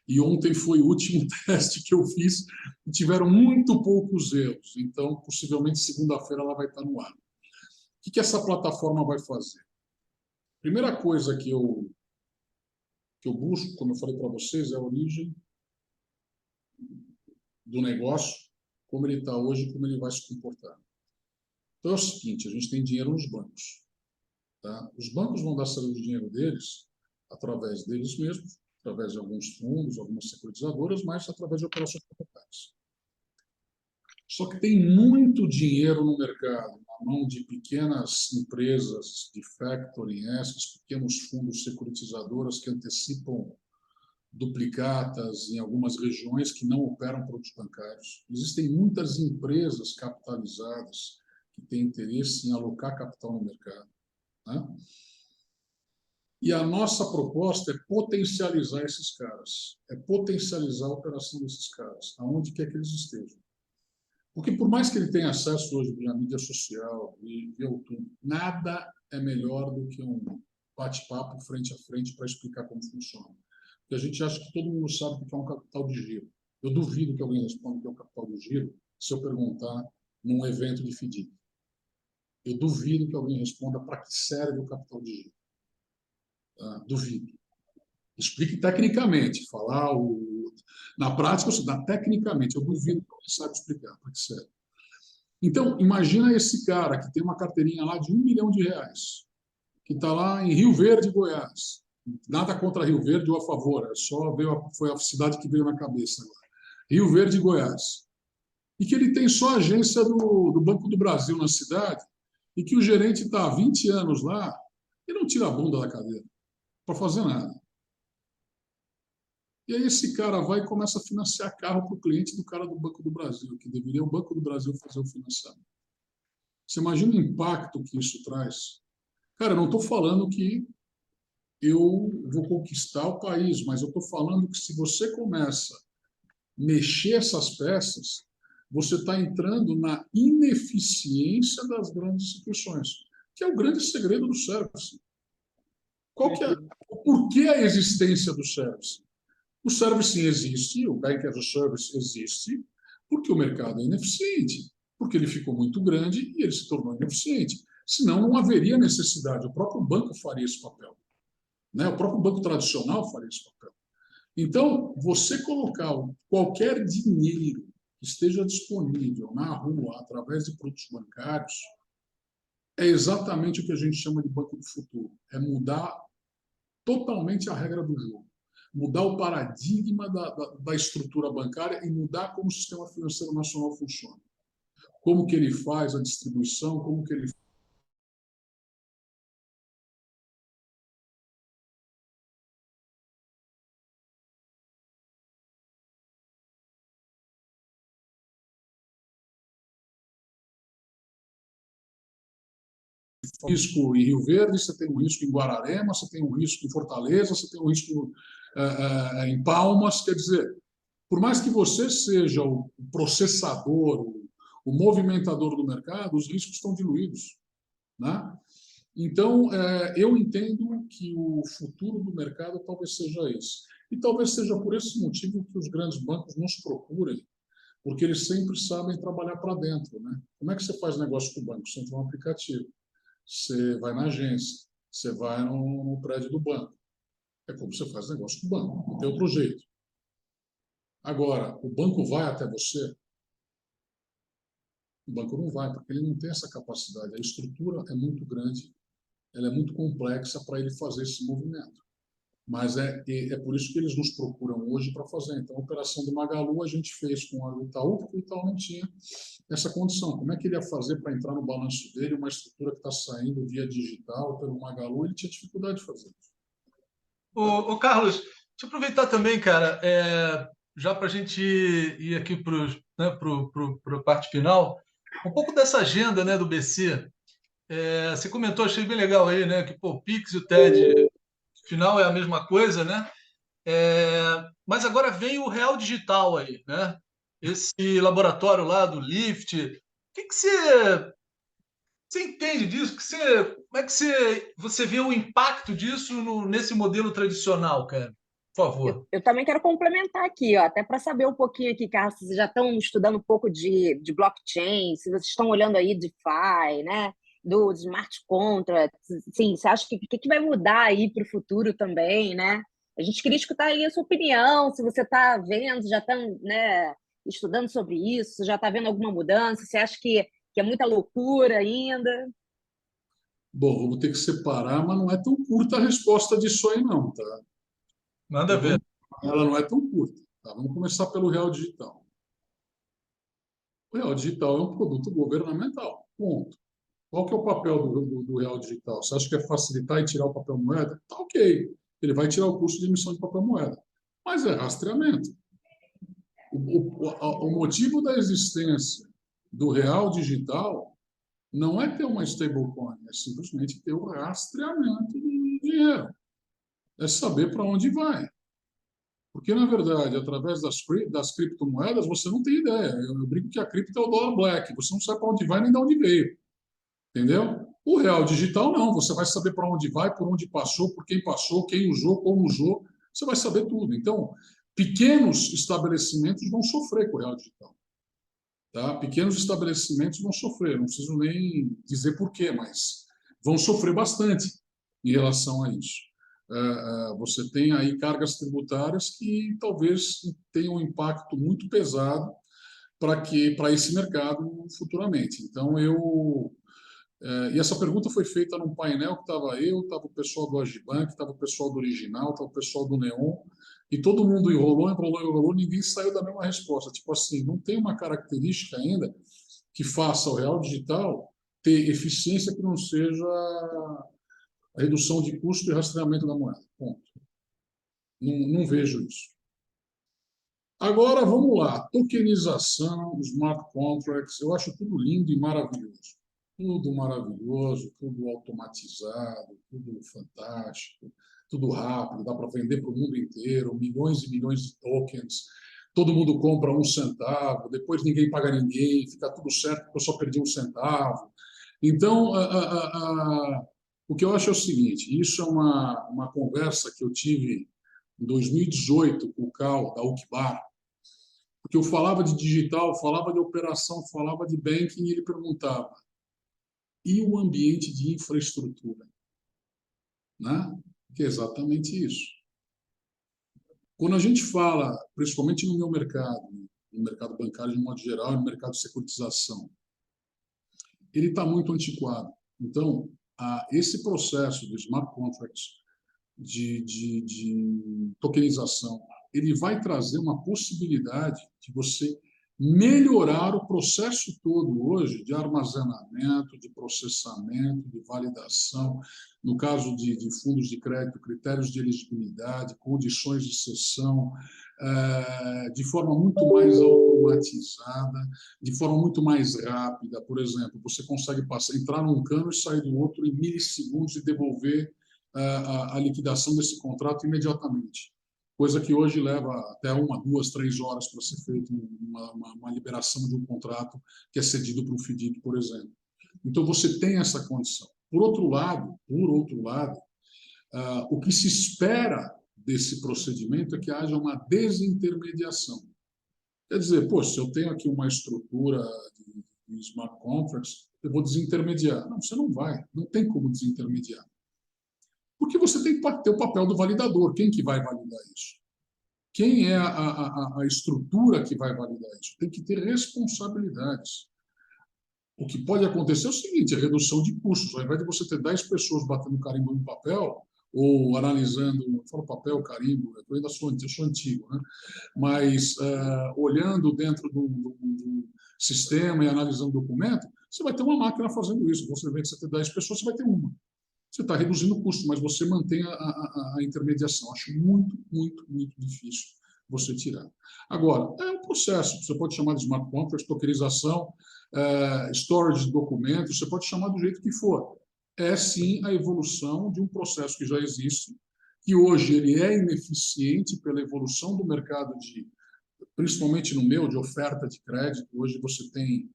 C: E ontem foi o último teste que eu fiz e tiveram muito poucos erros. Então, possivelmente, segunda-feira ela vai estar no ar. O que essa plataforma vai fazer? Primeira coisa que eu busco, como eu falei para vocês, é a origem do negócio, como ele está hoje, como ele vai se comportar. Então é o seguinte, a gente tem dinheiro nos bancos. Tá? Os bancos vão dar saída do dinheiro deles através deles mesmos, através de alguns fundos, algumas securitizadoras, mas através de operações proprietárias. Só que tem muito dinheiro no mercado, na mão de pequenas empresas de factoring, esses pequenos fundos securitizadoras que antecipam duplicatas em algumas regiões que não operam produtos bancários. Existem muitas empresas capitalizadas que têm interesse em alocar capital no mercado. Né? E a nossa proposta é potencializar esses caras, é potencializar a operação desses caras, aonde quer que eles estejam. Porque por mais que ele tenha acesso hoje via mídia social e via YouTube, nada é melhor do que um bate-papo frente a frente para explicar como funciona. Porque a gente acha que todo mundo sabe o que é um capital de giro. Eu duvido que alguém responda o que é um capital de giro se eu perguntar num evento de FDIC. Eu duvido que alguém responda para que serve o capital de giro. Duvido. Explique tecnicamente, na prática, tecnicamente, eu duvido que alguém saiba explicar para que serve. Então, imagina esse cara que tem uma carteirinha lá de R$1 milhão, que está lá em Rio Verde, Goiás. Nada contra Rio Verde ou a favor, foi a cidade que veio na cabeça agora. Rio Verde, Goiás. e que ele tem só a agência do Banco do Brasil na cidade, e que o gerente está há 20 anos lá e não tira a bunda da cadeira para fazer nada. E aí esse cara vai e começa a financiar carro para o cliente do cara do Banco do Brasil, que deveria o Banco do Brasil fazer o financiamento. Você imagina o impacto que isso traz? Cara, eu não estou falando que eu vou conquistar o país, mas eu estou falando que se você começa a mexer essas peças, você está entrando na ineficiência das grandes instituições, que é o grande segredo do service. Qual que é, por que a existência do service? O service existe, o Bank as a Service existe, porque o mercado é ineficiente, porque ele ficou muito grande e ele se tornou ineficiente. Senão, não haveria necessidade. O próprio banco faria esse papel, né? O próprio banco tradicional faria esse papel. Então, você colocar qualquer dinheiro que esteja disponível na rua através de produtos bancários é exatamente o que a gente chama de banco do futuro. É mudar totalmente a regra do jogo, mudar o paradigma da estrutura bancária e mudar como o sistema financeiro nacional funciona. Como que ele faz a distribuição, como que ele risco em Rio Verde, você tem um risco em Guararema, você tem um risco em Fortaleza, você tem um risco em Palmas. Quer dizer, por mais que você seja o processador, o movimentador do mercado, os riscos estão diluídos, né? Então, eu entendo que o futuro do mercado talvez seja esse. E talvez seja por esse motivo que os grandes bancos nos procurem, porque eles sempre sabem trabalhar para dentro, né? Como é que você faz negócio com o banco? Você entra no aplicativo, você vai na agência, você vai no prédio do banco. É como você faz negócio com o banco, não tem outro jeito. Agora, o banco vai até você? O banco não vai, porque ele não tem essa capacidade. A estrutura é muito grande, ela é muito complexa para ele fazer esse movimento. Mas é por isso que eles nos procuram hoje para fazer. Então, a operação do Magalu a gente fez com o Itaú, porque o Itaú não tinha essa condição. Como é que ele ia fazer para entrar no balanço dele uma estrutura que está saindo via digital pelo Magalu? Ele tinha dificuldade de fazer isso.
A: Ô, Carlos, deixa eu aproveitar também, cara, já para a gente ir aqui para a parte final, um pouco dessa agenda, né, do BC. Você comentou, achei bem legal aí, né, que pô, o Pix e o TED, final é a mesma coisa, né? Mas agora vem o Real Digital aí, né? Esse laboratório lá do Lift. O que que você entende disso? Como é que você vê o impacto disso nesse modelo tradicional, cara? Por favor.
B: Eu também quero complementar aqui, ó, até para saber um pouquinho aqui, Carlos, vocês já estão estudando um pouco de blockchain, se vocês estão olhando aí DeFi, né, do smart contracts, sim, você acha que vai mudar aí para o futuro também, né? A gente queria escutar aí a sua opinião, se você está vendo, já estão, né, estudando sobre isso, já está vendo alguma mudança, você acha que é muita loucura ainda?
C: Bom, vamos ter que separar, mas não é tão curta a resposta disso aí, não, tá?
A: Manda
C: Então,
A: ver.
C: ela não é tão curta. Tá? Vamos começar pelo Real Digital. O Real Digital é um produto governamental. Ponto. Qual que é o papel do Real Digital? Você acha que é facilitar e tirar o papel moeda? Tá ok. Ele vai tirar o custo de emissão de papel moeda. Mas é rastreamento. O motivo da existência do Real Digital não é ter uma stablecoin, é simplesmente ter o rastreamento do dinheiro. É saber para onde vai. Porque, na verdade, através das criptomoedas, você não tem ideia. Eu brinco que a cripto é o dólar black. Você não sabe para onde vai nem de onde veio. Entendeu? O real digital, não. Você vai saber para onde vai, por onde passou, quem usou, como usou. Você vai saber tudo. Então, pequenos estabelecimentos vão sofrer com o real digital. Tá? Pequenos estabelecimentos vão sofrer. Não preciso nem dizer por quê, mas vão sofrer bastante em relação a isso. Você tem aí cargas tributárias que talvez tenham um impacto muito pesado para esse mercado futuramente. Então, e essa pergunta foi feita num painel que estava eu, estava o pessoal do Agibank, estava o pessoal do Original, estava o pessoal do Neon, E todo mundo enrolou, enrolou, enrolou, ninguém saiu da mesma resposta. Tipo assim, não tem uma característica ainda que faça o real digital ter eficiência que não seja a redução de custo e rastreamento da moeda. Ponto. Não vejo isso. Agora, vamos lá. Tokenização, smart contracts, eu acho tudo lindo e maravilhoso. Tudo maravilhoso, tudo automatizado, tudo fantástico, tudo rápido, dá para vender para o mundo inteiro, milhões e milhões de tokens, todo mundo compra 1 centavo, depois ninguém paga ninguém, fica tudo certo porque eu só perdi 1 centavo. Então, o que eu acho é o seguinte, isso é uma conversa que eu tive em 2018 com o Cal, da Ukbar, porque eu falava de digital, falava de operação, falava de banking, e ele perguntava, e o ambiente de infraestrutura? Né? Que é exatamente isso. Quando a gente fala, principalmente no meu mercado, no mercado bancário de modo geral, no mercado de securitização, ele está muito antiquado. Então, esse processo de smart contracts, de tokenização, ele vai trazer uma possibilidade de você melhorar o processo todo hoje de armazenamento, de processamento, de validação, no caso de fundos de crédito, critérios de elegibilidade, condições de cessão, de forma muito mais automatizada, de forma muito mais rápida. Por exemplo, você consegue entrar num cano e sair do outro em milissegundos e devolver a liquidação desse contrato imediatamente, coisa que hoje leva até 1, 2, 3 horas para ser feita uma liberação de um contrato que é cedido para um FDIC, por exemplo. Então, você tem essa condição. Por outro lado, o que se espera desse procedimento é que haja uma desintermediação. Quer dizer, se eu tenho aqui uma estrutura de smart contracts, eu vou desintermediar. Não, você não vai, não tem como desintermediar. Porque você tem que ter o papel do validador. Quem que vai validar isso? Quem é a estrutura que vai validar isso? Tem que ter responsabilidades. O que pode acontecer é o seguinte, a redução de custos. Ao invés de você ter 10 pessoas batendo carimbo no papel, ou analisando, eu falo papel, carimbo, eu ainda sou antigo, né? Mas olhando dentro do sistema e analisando o documento, você vai ter uma máquina fazendo isso. Você vê que você tem 10 pessoas, você vai ter uma. Você está reduzindo o custo, mas você mantém a intermediação. Acho muito, muito, muito difícil você tirar. Agora, é um processo. Você pode chamar de smart contracts, tokenização, storage de documentos, você pode chamar do jeito que for. É, sim, a evolução de um processo que já existe, que hoje ele é ineficiente pela evolução do mercado, principalmente no meu, de oferta de crédito. Hoje você tem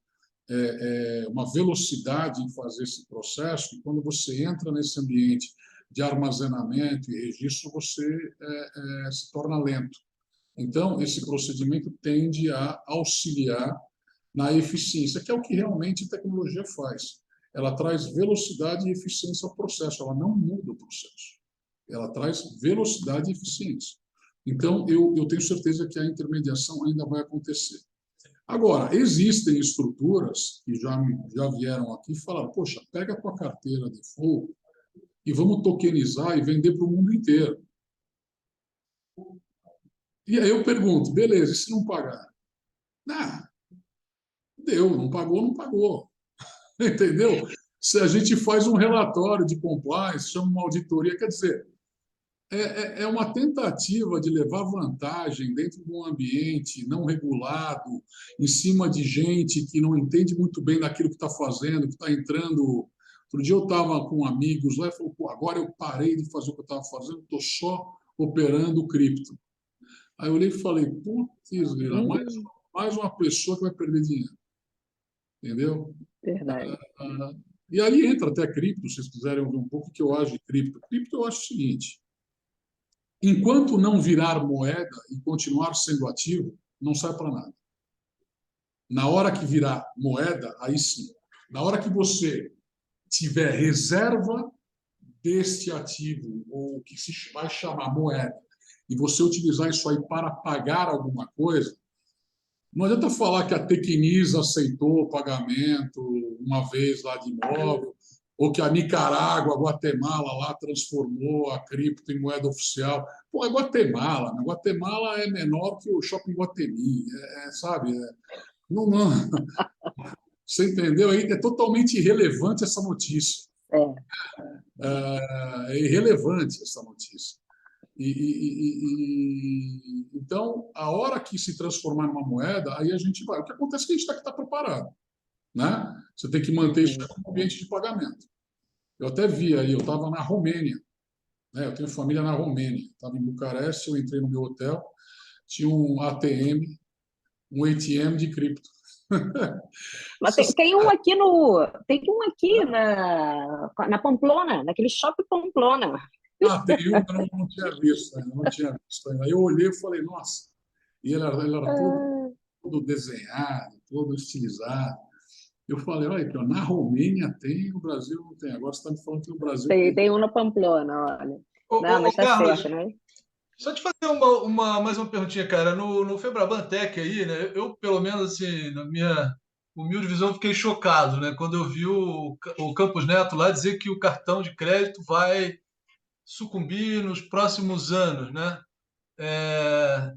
C: uma velocidade em fazer esse processo, e quando você entra nesse ambiente de armazenamento e registro, você se torna lento. Então, esse procedimento tende a auxiliar na eficiência, que é o que realmente a tecnologia faz. Ela traz velocidade e eficiência ao processo, ela não muda o processo. Ela traz velocidade e eficiência. Então, eu tenho certeza que a intermediação ainda vai acontecer. Agora, existem estruturas que já vieram aqui e falaram, poxa, pega a tua carteira de default e vamos tokenizar e vender para o mundo inteiro. E aí eu pergunto, beleza, e se não pagar? Deu, não pagou, não pagou. Entendeu? Se a gente faz um relatório de compliance, chama uma auditoria, quer dizer, é uma tentativa de levar vantagem dentro de um ambiente não regulado, em cima de gente que não entende muito bem daquilo que está fazendo, que está entrando. Outro dia eu estava com amigos lá e falou, agora eu parei de fazer o que eu estava fazendo, estou só operando cripto. Aí eu olhei e falei, putz, mais uma pessoa que vai perder dinheiro. Entendeu?
B: Verdade.
C: E aí entra até cripto, se vocês quiserem ouvir um pouco o que eu acho de cripto. Cripto eu acho o seguinte, enquanto não virar moeda e continuar sendo ativo, não sai para nada. Na hora que virar moeda, aí sim. Na hora que você tiver reserva deste ativo, ou que se vai chamar moeda, e você utilizar isso aí para pagar alguma coisa, não adianta falar que a Tecnisa aceitou o pagamento uma vez lá de imóvel, ou que a Nicarágua, a Guatemala lá transformou a cripto em moeda oficial. Pô, é Guatemala, né? Guatemala é menor que o Shopping Guatemi, sabe? Não, não, você entendeu? É totalmente irrelevante essa notícia.
B: É.
C: É irrelevante essa notícia. Então, a hora que se transformar numa moeda, aí a gente vai. O que acontece é que a gente tem que estar preparado, né? Você tem que manter isso como ambiente de pagamento. Eu até vi aí, eu estava na Romênia, né? Eu tenho família na Romênia. Estava em Bucareste, eu entrei no meu hotel, tinha um ATM, um ATM de cripto.
B: Mas tem um aqui na Pamplona, naquele shopping Pamplona.
C: Tem um que eu não tinha visto ainda, não tinha visto ainda. Aí eu olhei e falei, nossa, e ele era todo desenhado, todo estilizado. Eu falei, olha aqui, ó, na Romênia tem, no Brasil não tem. Agora você está me falando que no Brasil
B: Tem,
C: tem.
B: tem um na Pamplona, olha.
A: Ô,
B: Não,
A: ô,
B: mas
A: ô,
B: tá
A: Carlos,
B: certo, né?
A: só te fazer mais uma perguntinha, cara. No Febraban Tech aí, né? Eu, pelo menos, assim, na minha humilde visão, fiquei chocado, né? Quando eu vi o Campos Neto lá dizer que o cartão de crédito vai sucumbir nos próximos anos, né? É,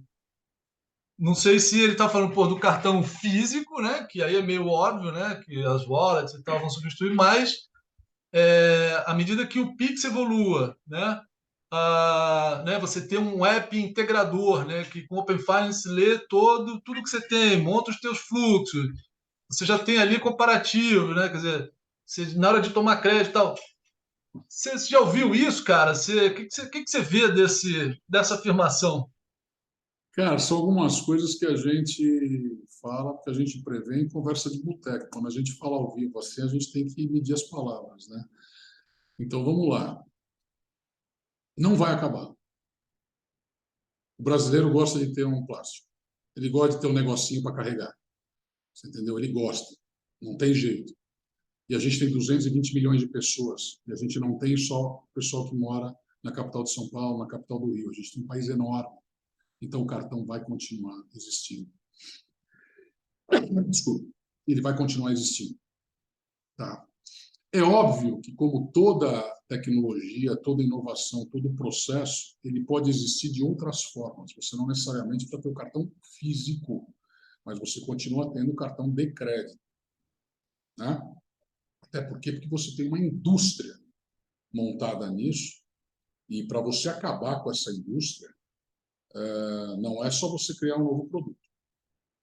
A: não sei se ele está falando pô, do cartão físico, né? Que aí é meio óbvio, né? Que as wallets e tal vão substituir, mas à medida que o Pix evolua, né? Né, você ter um app integrador, né, que com o Open Finance lê tudo que você tem, monta os teus fluxos, você já tem ali comparativo, né, quer dizer, você, na hora de tomar crédito e tal. Você já ouviu isso, cara? Que você vê dessa afirmação?
C: Cara, são algumas coisas que a gente fala, que a gente prevê em conversa de boteco. Quando a gente fala ao vivo assim, a gente tem que medir as palavras, né? Então vamos lá. Não vai acabar. O brasileiro gosta de ter um plástico. Ele gosta de ter um negocinho para carregar. Você entendeu? Ele gosta. Não tem jeito. E a gente tem 220 milhões de pessoas. E a gente não tem só o pessoal que mora na capital de São Paulo, na capital do Rio. A gente tem um país enorme. Então o cartão vai continuar existindo. Desculpa. Ele vai continuar existindo. Tá? É óbvio que, como toda tecnologia, toda inovação, todo processo, ele pode existir de outras formas. Você não necessariamente precisa ter o cartão físico, mas você continua tendo o cartão de crédito. Né? Até porque você tem uma indústria montada nisso, e para você acabar com essa indústria, não é só você criar um novo produto.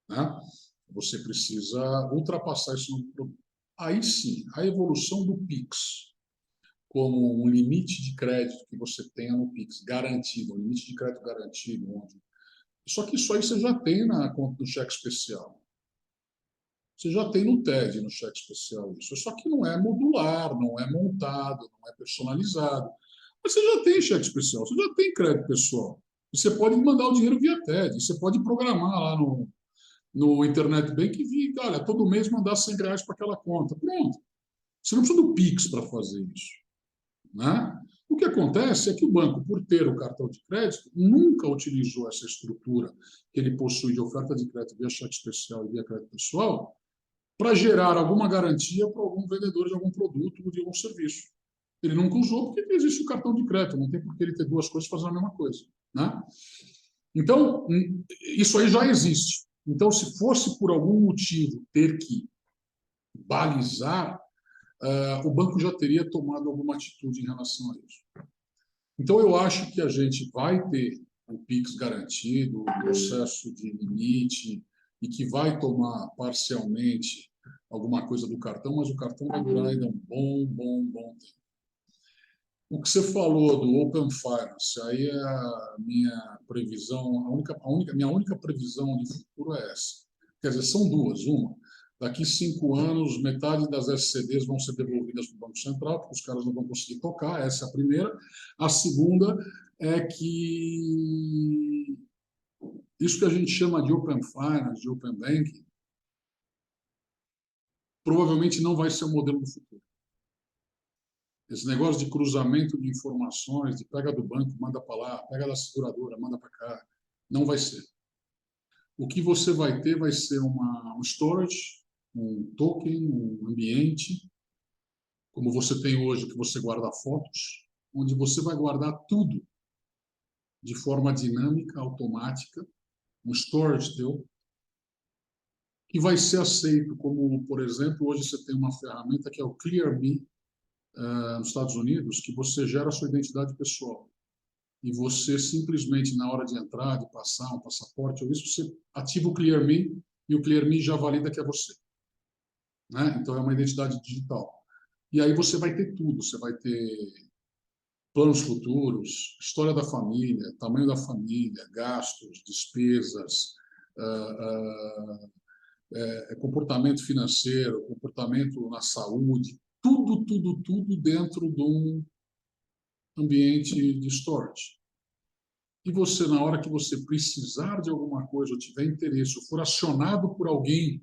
C: Né? Você precisa ultrapassar esse novo produto. Aí sim, a evolução do Pix como um limite de crédito que você tenha no Pix garantido, um limite de crédito garantido, onde... Só que isso aí você já tem na conta do cheque especial. Você já tem no TED, no cheque especial, isso. Só que não é modular, não é montado, não é personalizado. Mas você já tem cheque especial, você já tem crédito pessoal. E você pode mandar o dinheiro via TED, você pode programar lá no Internet Bank e, olha, todo mês mandar R$ 100 para aquela conta. Pronto. Você não precisa do Pix para fazer isso. Né? O que acontece é que o banco, por ter o cartão de crédito, nunca utilizou essa estrutura que ele possui de oferta de crédito via cheque especial e via crédito pessoal para gerar alguma garantia para algum vendedor de algum produto ou de algum serviço. Ele nunca usou porque existe o cartão de crédito, não tem por que ele ter duas coisas fazendo a mesma coisa. Né? Então, isso aí já existe. Então, se fosse por algum motivo ter que balizar, o banco já teria tomado alguma atitude em relação a isso. Então, eu acho que a gente vai ter o PIX garantido, o processo de limite, e que vai tomar parcialmente alguma coisa do cartão, mas o cartão vai durar ainda um bom tempo. O que você falou do Open Finance, aí é a minha previsão, minha única previsão de futuro é essa. Quer dizer, são duas. Uma, daqui 5 anos, metade das SCDs vão ser devolvidas para o Banco Central, porque os caras não vão conseguir tocar, essa é a primeira. A segunda é que isso que a gente chama de Open Finance, de Open Banking, provavelmente não vai ser o modelo do futuro. Esse negócio de cruzamento de informações, de pega do banco, manda para lá, pega da seguradora, manda para cá, não vai ser. O que você vai ter vai ser um storage, um token, um ambiente como você tem hoje, que você guarda fotos, onde você vai guardar tudo de forma dinâmica, automática, um storage teu, que vai ser aceito como, por exemplo, hoje você tem uma ferramenta que é o ClearMe, nos Estados Unidos, que você gera a sua identidade pessoal. E você simplesmente, na hora de entrar, de passar um passaporte ou isso, você ativa o ClearMe e o ClearMe já valida que é você. Né? Então, é uma identidade digital. E aí você vai ter tudo. Você vai ter planos futuros, história da família, tamanho da família, gastos, despesas, comportamento financeiro, comportamento na saúde, tudo, tudo, tudo dentro de um ambiente de storage. E você, na hora que você precisar de alguma coisa, ou tiver interesse, ou for acionado por alguém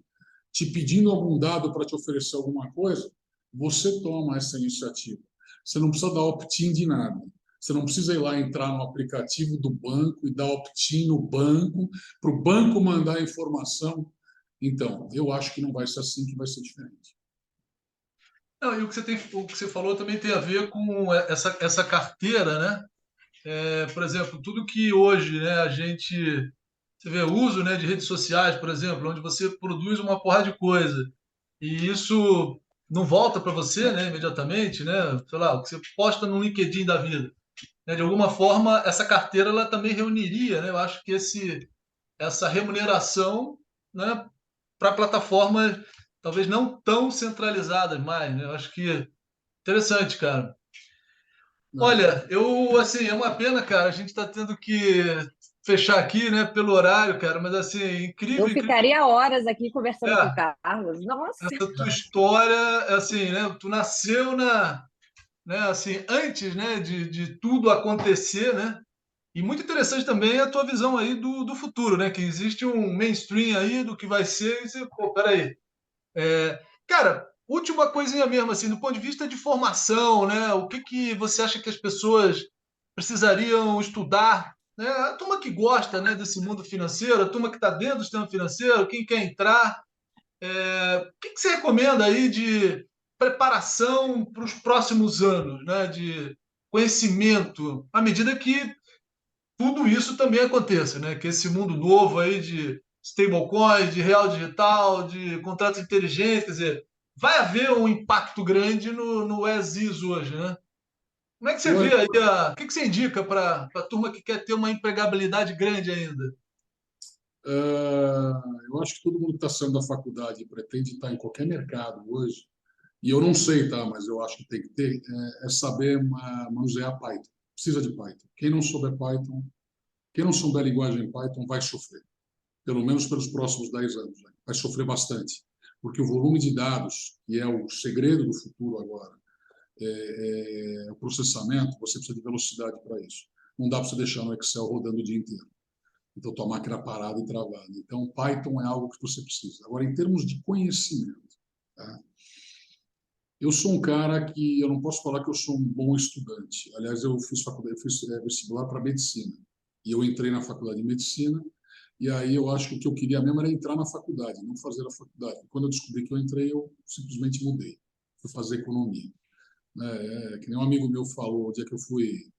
C: te pedindo algum dado para te oferecer alguma coisa, você toma essa iniciativa. Você não precisa dar opt-in de nada. Você não precisa ir lá entrar no aplicativo do banco e dar opt-in no banco, para o banco mandar a informação. Então, eu acho que não vai ser assim, que vai ser diferente.
A: Não, e o que você falou também tem a ver com essa carteira, né? Por exemplo, tudo que hoje, né, você vê o uso, né, de redes sociais, por exemplo, onde você produz uma porrada de coisa e isso não volta para você, né, imediatamente, né? Sei lá, o que você posta no LinkedIn da vida, né? De alguma forma, essa carteira ela também reuniria, né? Eu acho que essa remuneração, né, para plataformas talvez não tão centralizadas mais, né? Eu acho que interessante, cara.
C: Né?
A: Olha, assim, é uma pena, cara, a gente está tendo que fechar aqui, né, pelo horário, cara, mas assim,
B: Eu
A: incrível, incrível.
B: ficaria horas aqui conversando com o
A: É,
B: Carlos. Nossa,
A: essa tua história, assim, né, tu nasceu né, assim, antes, né, de tudo acontecer, né? E muito interessante também a tua visão aí do futuro, né? Que existe um mainstream aí do que vai ser, e você, pô, peraí. Cara, última coisinha mesmo, assim, do ponto de vista de formação, né? O que que você acha que as pessoas precisariam estudar, né? A turma que gosta, né, desse mundo financeiro, a turma que está dentro do sistema financeiro, quem quer entrar, o que que você recomenda aí de preparação para os próximos anos, né? De conhecimento, à medida que tudo isso também aconteça, né? Que esse mundo novo aí de stablecoins, de real digital, de contratos inteligentes, quer dizer, vai haver um impacto grande no as-is hoje, né? Como é que você vê
C: Olha,
A: aí, o que que você indica para a turma que quer ter uma empregabilidade grande ainda?
C: eu acho que todo mundo que está saindo da faculdade e pretende estar em qualquer mercado hoje, e eu não sei, tá, mas eu acho que tem que ter, é saber manusear Python. Precisa de Python. Quem não souber Python, quem não souber a linguagem Python vai sofrer, pelo menos pelos próximos 10 anos. Né? Vai sofrer bastante, porque o volume de dados, que é o segredo do futuro agora, o processamento, você precisa de velocidade para isso. Não dá para você deixar no Excel rodando o dia inteiro. Então, tua máquina parada e travada. Então, Python é algo que você precisa. Agora, em termos de conhecimento, tá? Eu sou um cara que eu não posso falar que eu sou um bom estudante. Aliás, eu fiz faculdade, eu fiz vestibular para medicina. E eu entrei na faculdade de medicina, e aí eu acho que o que eu queria mesmo era entrar na faculdade, não fazer a faculdade. Quando eu descobri que eu entrei, eu simplesmente mudei. Fui fazer economia. Que nem um amigo meu falou, o dia que eu fui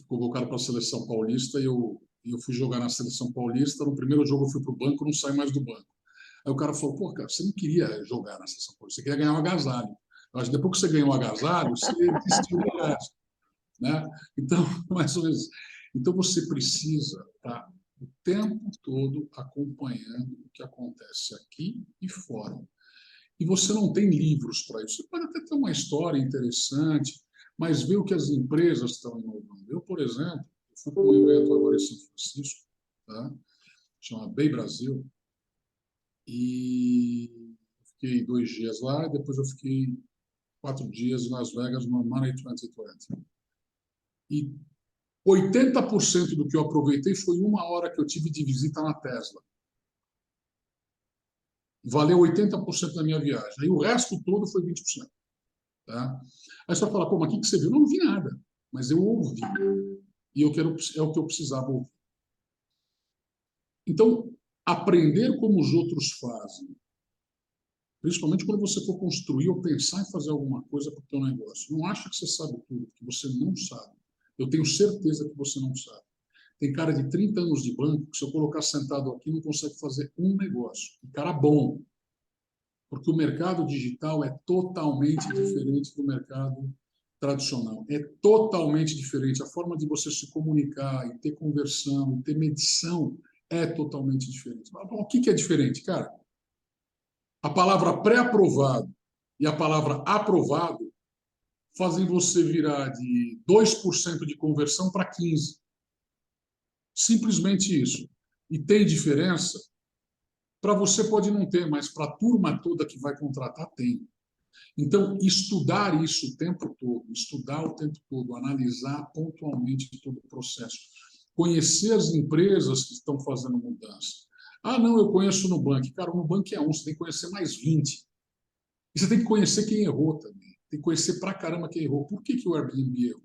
C: convocado para a seleção paulista, e eu fui jogar na seleção paulista. No primeiro jogo eu fui para o banco, não saí mais do banco. Aí o cara falou, pô, cara, você não queria jogar na seleção paulista, você queria ganhar um agasalho. Eu acho que depois que você ganhou o agasalho, você desistiu do resto, né? Então, mais ou menos. Então você precisa estar o tempo todo acompanhando o que acontece aqui e fora. E você não tem livros para isso. Você pode até ter uma história interessante, mas ver o que as empresas estão inovando. Eu, por exemplo, fui para um evento agora em São Francisco, tá? Chama Bay Brasil, e fiquei 2 dias lá, e depois eu fiquei 4 dias em Las Vegas no Money 2020. E 80% do que eu aproveitei foi 1 hora que eu tive de visita na Tesla. Valeu 80% da minha viagem. Aí o resto todo foi 20%. Tá? Aí você vai falar, pô, mas o que você viu? Não vi nada, mas eu ouvi. E é o que eu precisava ouvir. Então, aprender como os outros fazem Principalmente quando você for construir ou pensar em fazer alguma coisa para o teu negócio. Não acha que você sabe tudo, que você não sabe. Eu tenho certeza que você não sabe. Tem cara de 30 anos de banco que, se eu colocar sentado aqui, não consegue fazer um negócio. Um cara bom. Porque o mercado digital é totalmente diferente do mercado tradicional. É totalmente diferente. A forma de você se comunicar e ter conversão, e ter medição é totalmente diferente. Mas, bom, o que é diferente, cara? A palavra pré-aprovado e a palavra aprovado fazem você virar de 2% de conversão para 15%. Simplesmente isso. E tem diferença? Para você pode não ter, mas para a turma toda que vai contratar, tem. Então, estudar isso o tempo todo, estudar o tempo todo, analisar pontualmente todo o processo, conhecer as empresas que estão fazendo mudança. Ah, não, eu conheço o Nubank. Cara, o Nubank é um, você tem que conhecer mais 20. E você tem que conhecer quem errou também. Tem que conhecer pra caramba quem errou. Por que o Airbnb errou?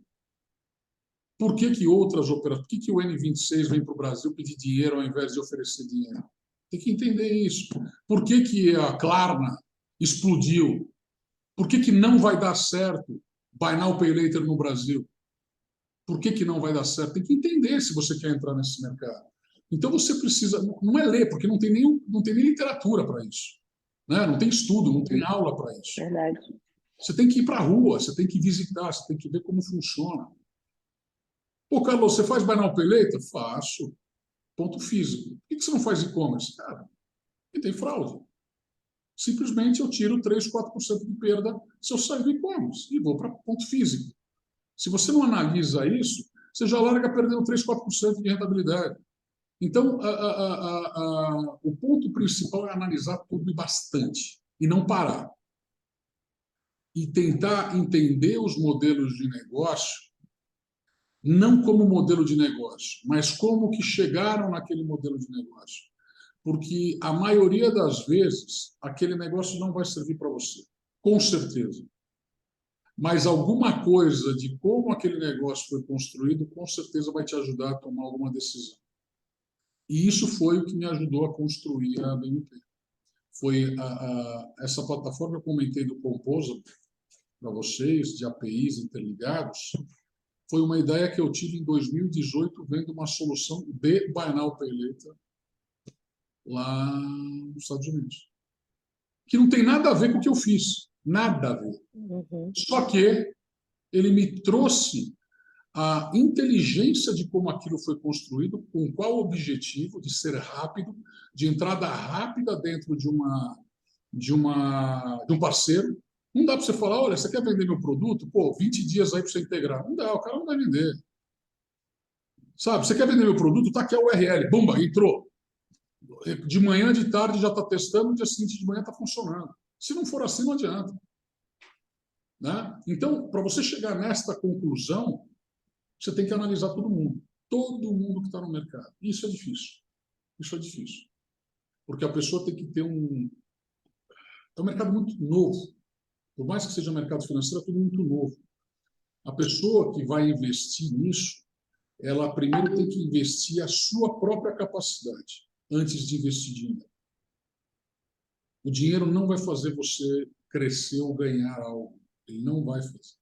C: Por que outras operações? Por que o N26 vem para o Brasil pedir dinheiro ao invés de oferecer dinheiro? Tem que entender isso. Por que a Klarna explodiu? Por que não vai dar certo Buy Now, Pay Later no Brasil? Por que não vai dar certo? Tem que entender se você quer entrar nesse mercado. Então você precisa, não é ler, porque não tem nem literatura para isso. Né? Não tem estudo, não tem aula para isso.
B: Verdade.
C: Você tem que ir para a rua, você tem que visitar, você tem que ver como funciona. Pô, Carlos, você faz Buy Now, Pay Later? Faço. Ponto físico. Por que você não faz e-commerce? Cara, e tem fraude. Simplesmente eu tiro 3, 4% de perda se eu sair do e-commerce e vou para ponto físico. Se você não analisa isso, você já larga perdendo 3, 4% de rentabilidade. Então, o ponto principal é analisar tudo e bastante, e não parar. E tentar entender os modelos de negócio, não como modelo de negócio, mas como que chegaram naquele modelo de negócio. Porque a maioria das vezes, aquele negócio não vai servir para você, com certeza. Mas alguma coisa de como aquele negócio foi construído, com certeza vai te ajudar a tomar alguma decisão. E isso foi o que me ajudou a construir a BMP. Foi essa plataforma que eu comentei do Composer para vocês, de APIs interligados, foi uma ideia que eu tive em 2018, vendo uma solução de Buy Now, Pay Later lá nos Estados Unidos. Que não tem nada a ver com o que eu fiz. Nada a ver.
B: Uhum.
C: Só que ele me trouxe a inteligência de como aquilo foi construído, com qual objetivo de ser rápido, de entrada rápida dentro de um parceiro. Não dá para você falar, olha, você quer vender meu produto? Pô, 20 dias aí para você integrar. Não dá, o cara não vai vender. Sabe, você quer vender meu produto? Tá aqui a URL. Bumba, entrou. De manhã, de tarde já está testando, no dia seguinte de manhã está funcionando. Se não for assim, não adianta. Né? Então, para você chegar nesta conclusão, você tem que analisar todo mundo. Todo mundo que está no mercado. Isso é difícil. Isso é difícil. Porque a pessoa tem que ter um... É um mercado muito novo. Por mais que seja um mercado financeiro, é tudo muito novo. A pessoa que vai investir nisso, ela primeiro tem que investir a sua própria capacidade antes de investir dinheiro. O dinheiro não vai fazer você crescer ou ganhar algo. Ele não vai fazer.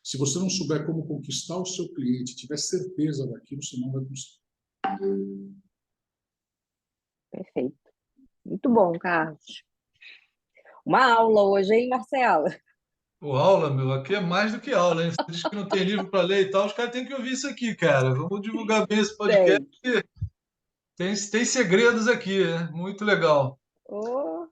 C: Se você não souber como conquistar o seu cliente, tiver certeza daquilo, você não vai conseguir.
B: Perfeito. Muito bom, Carlos. Uma aula hoje, hein, Marcelo?
A: Pô, aula, meu, aqui é mais do que aula, hein? Você diz que não tem livro para ler e tal, os caras têm que ouvir isso aqui, cara. Vamos divulgar bem esse podcast.
B: Tem.
A: Tem segredos aqui, né? Muito legal.
B: Oh,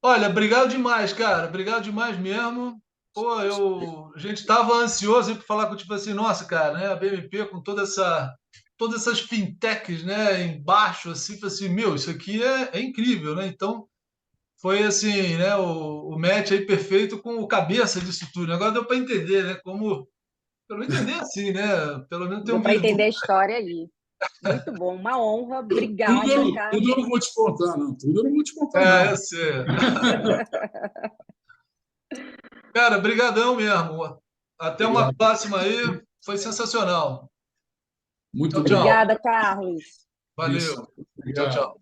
A: Olha, obrigado demais, cara. Obrigado demais mesmo. Pô, a gente estava ansioso para falar com tipo assim, nossa, cara, né? A BMP com todas essas fintechs, né? Embaixo, assim, falei assim, meu, isso aqui é incrível, né? Então, foi assim, né? O match aí perfeito com o cabeça disso tudo. Agora deu para entender, né? Como, pelo menos entender assim, né? Pelo menos ter
B: deu
A: um
B: para
A: vislumbre.
B: entender a história aí. Muito bom, uma honra.
C: Tudo
B: Obrigada,
C: eu, tudo
B: Carlos.
C: eu não vou te contar, não. Tudo eu não vou te contar,
A: É,
C: não.
A: eu sei. Cara, brigadão mesmo. Até uma
C: Obrigado.
A: próxima aí. Foi sensacional.
C: Muito
A: Tchau, tchau.
C: obrigado.
B: Obrigada, Carlos.
A: Valeu.
C: Isso.
A: Tchau,
C: Obrigado.
A: tchau.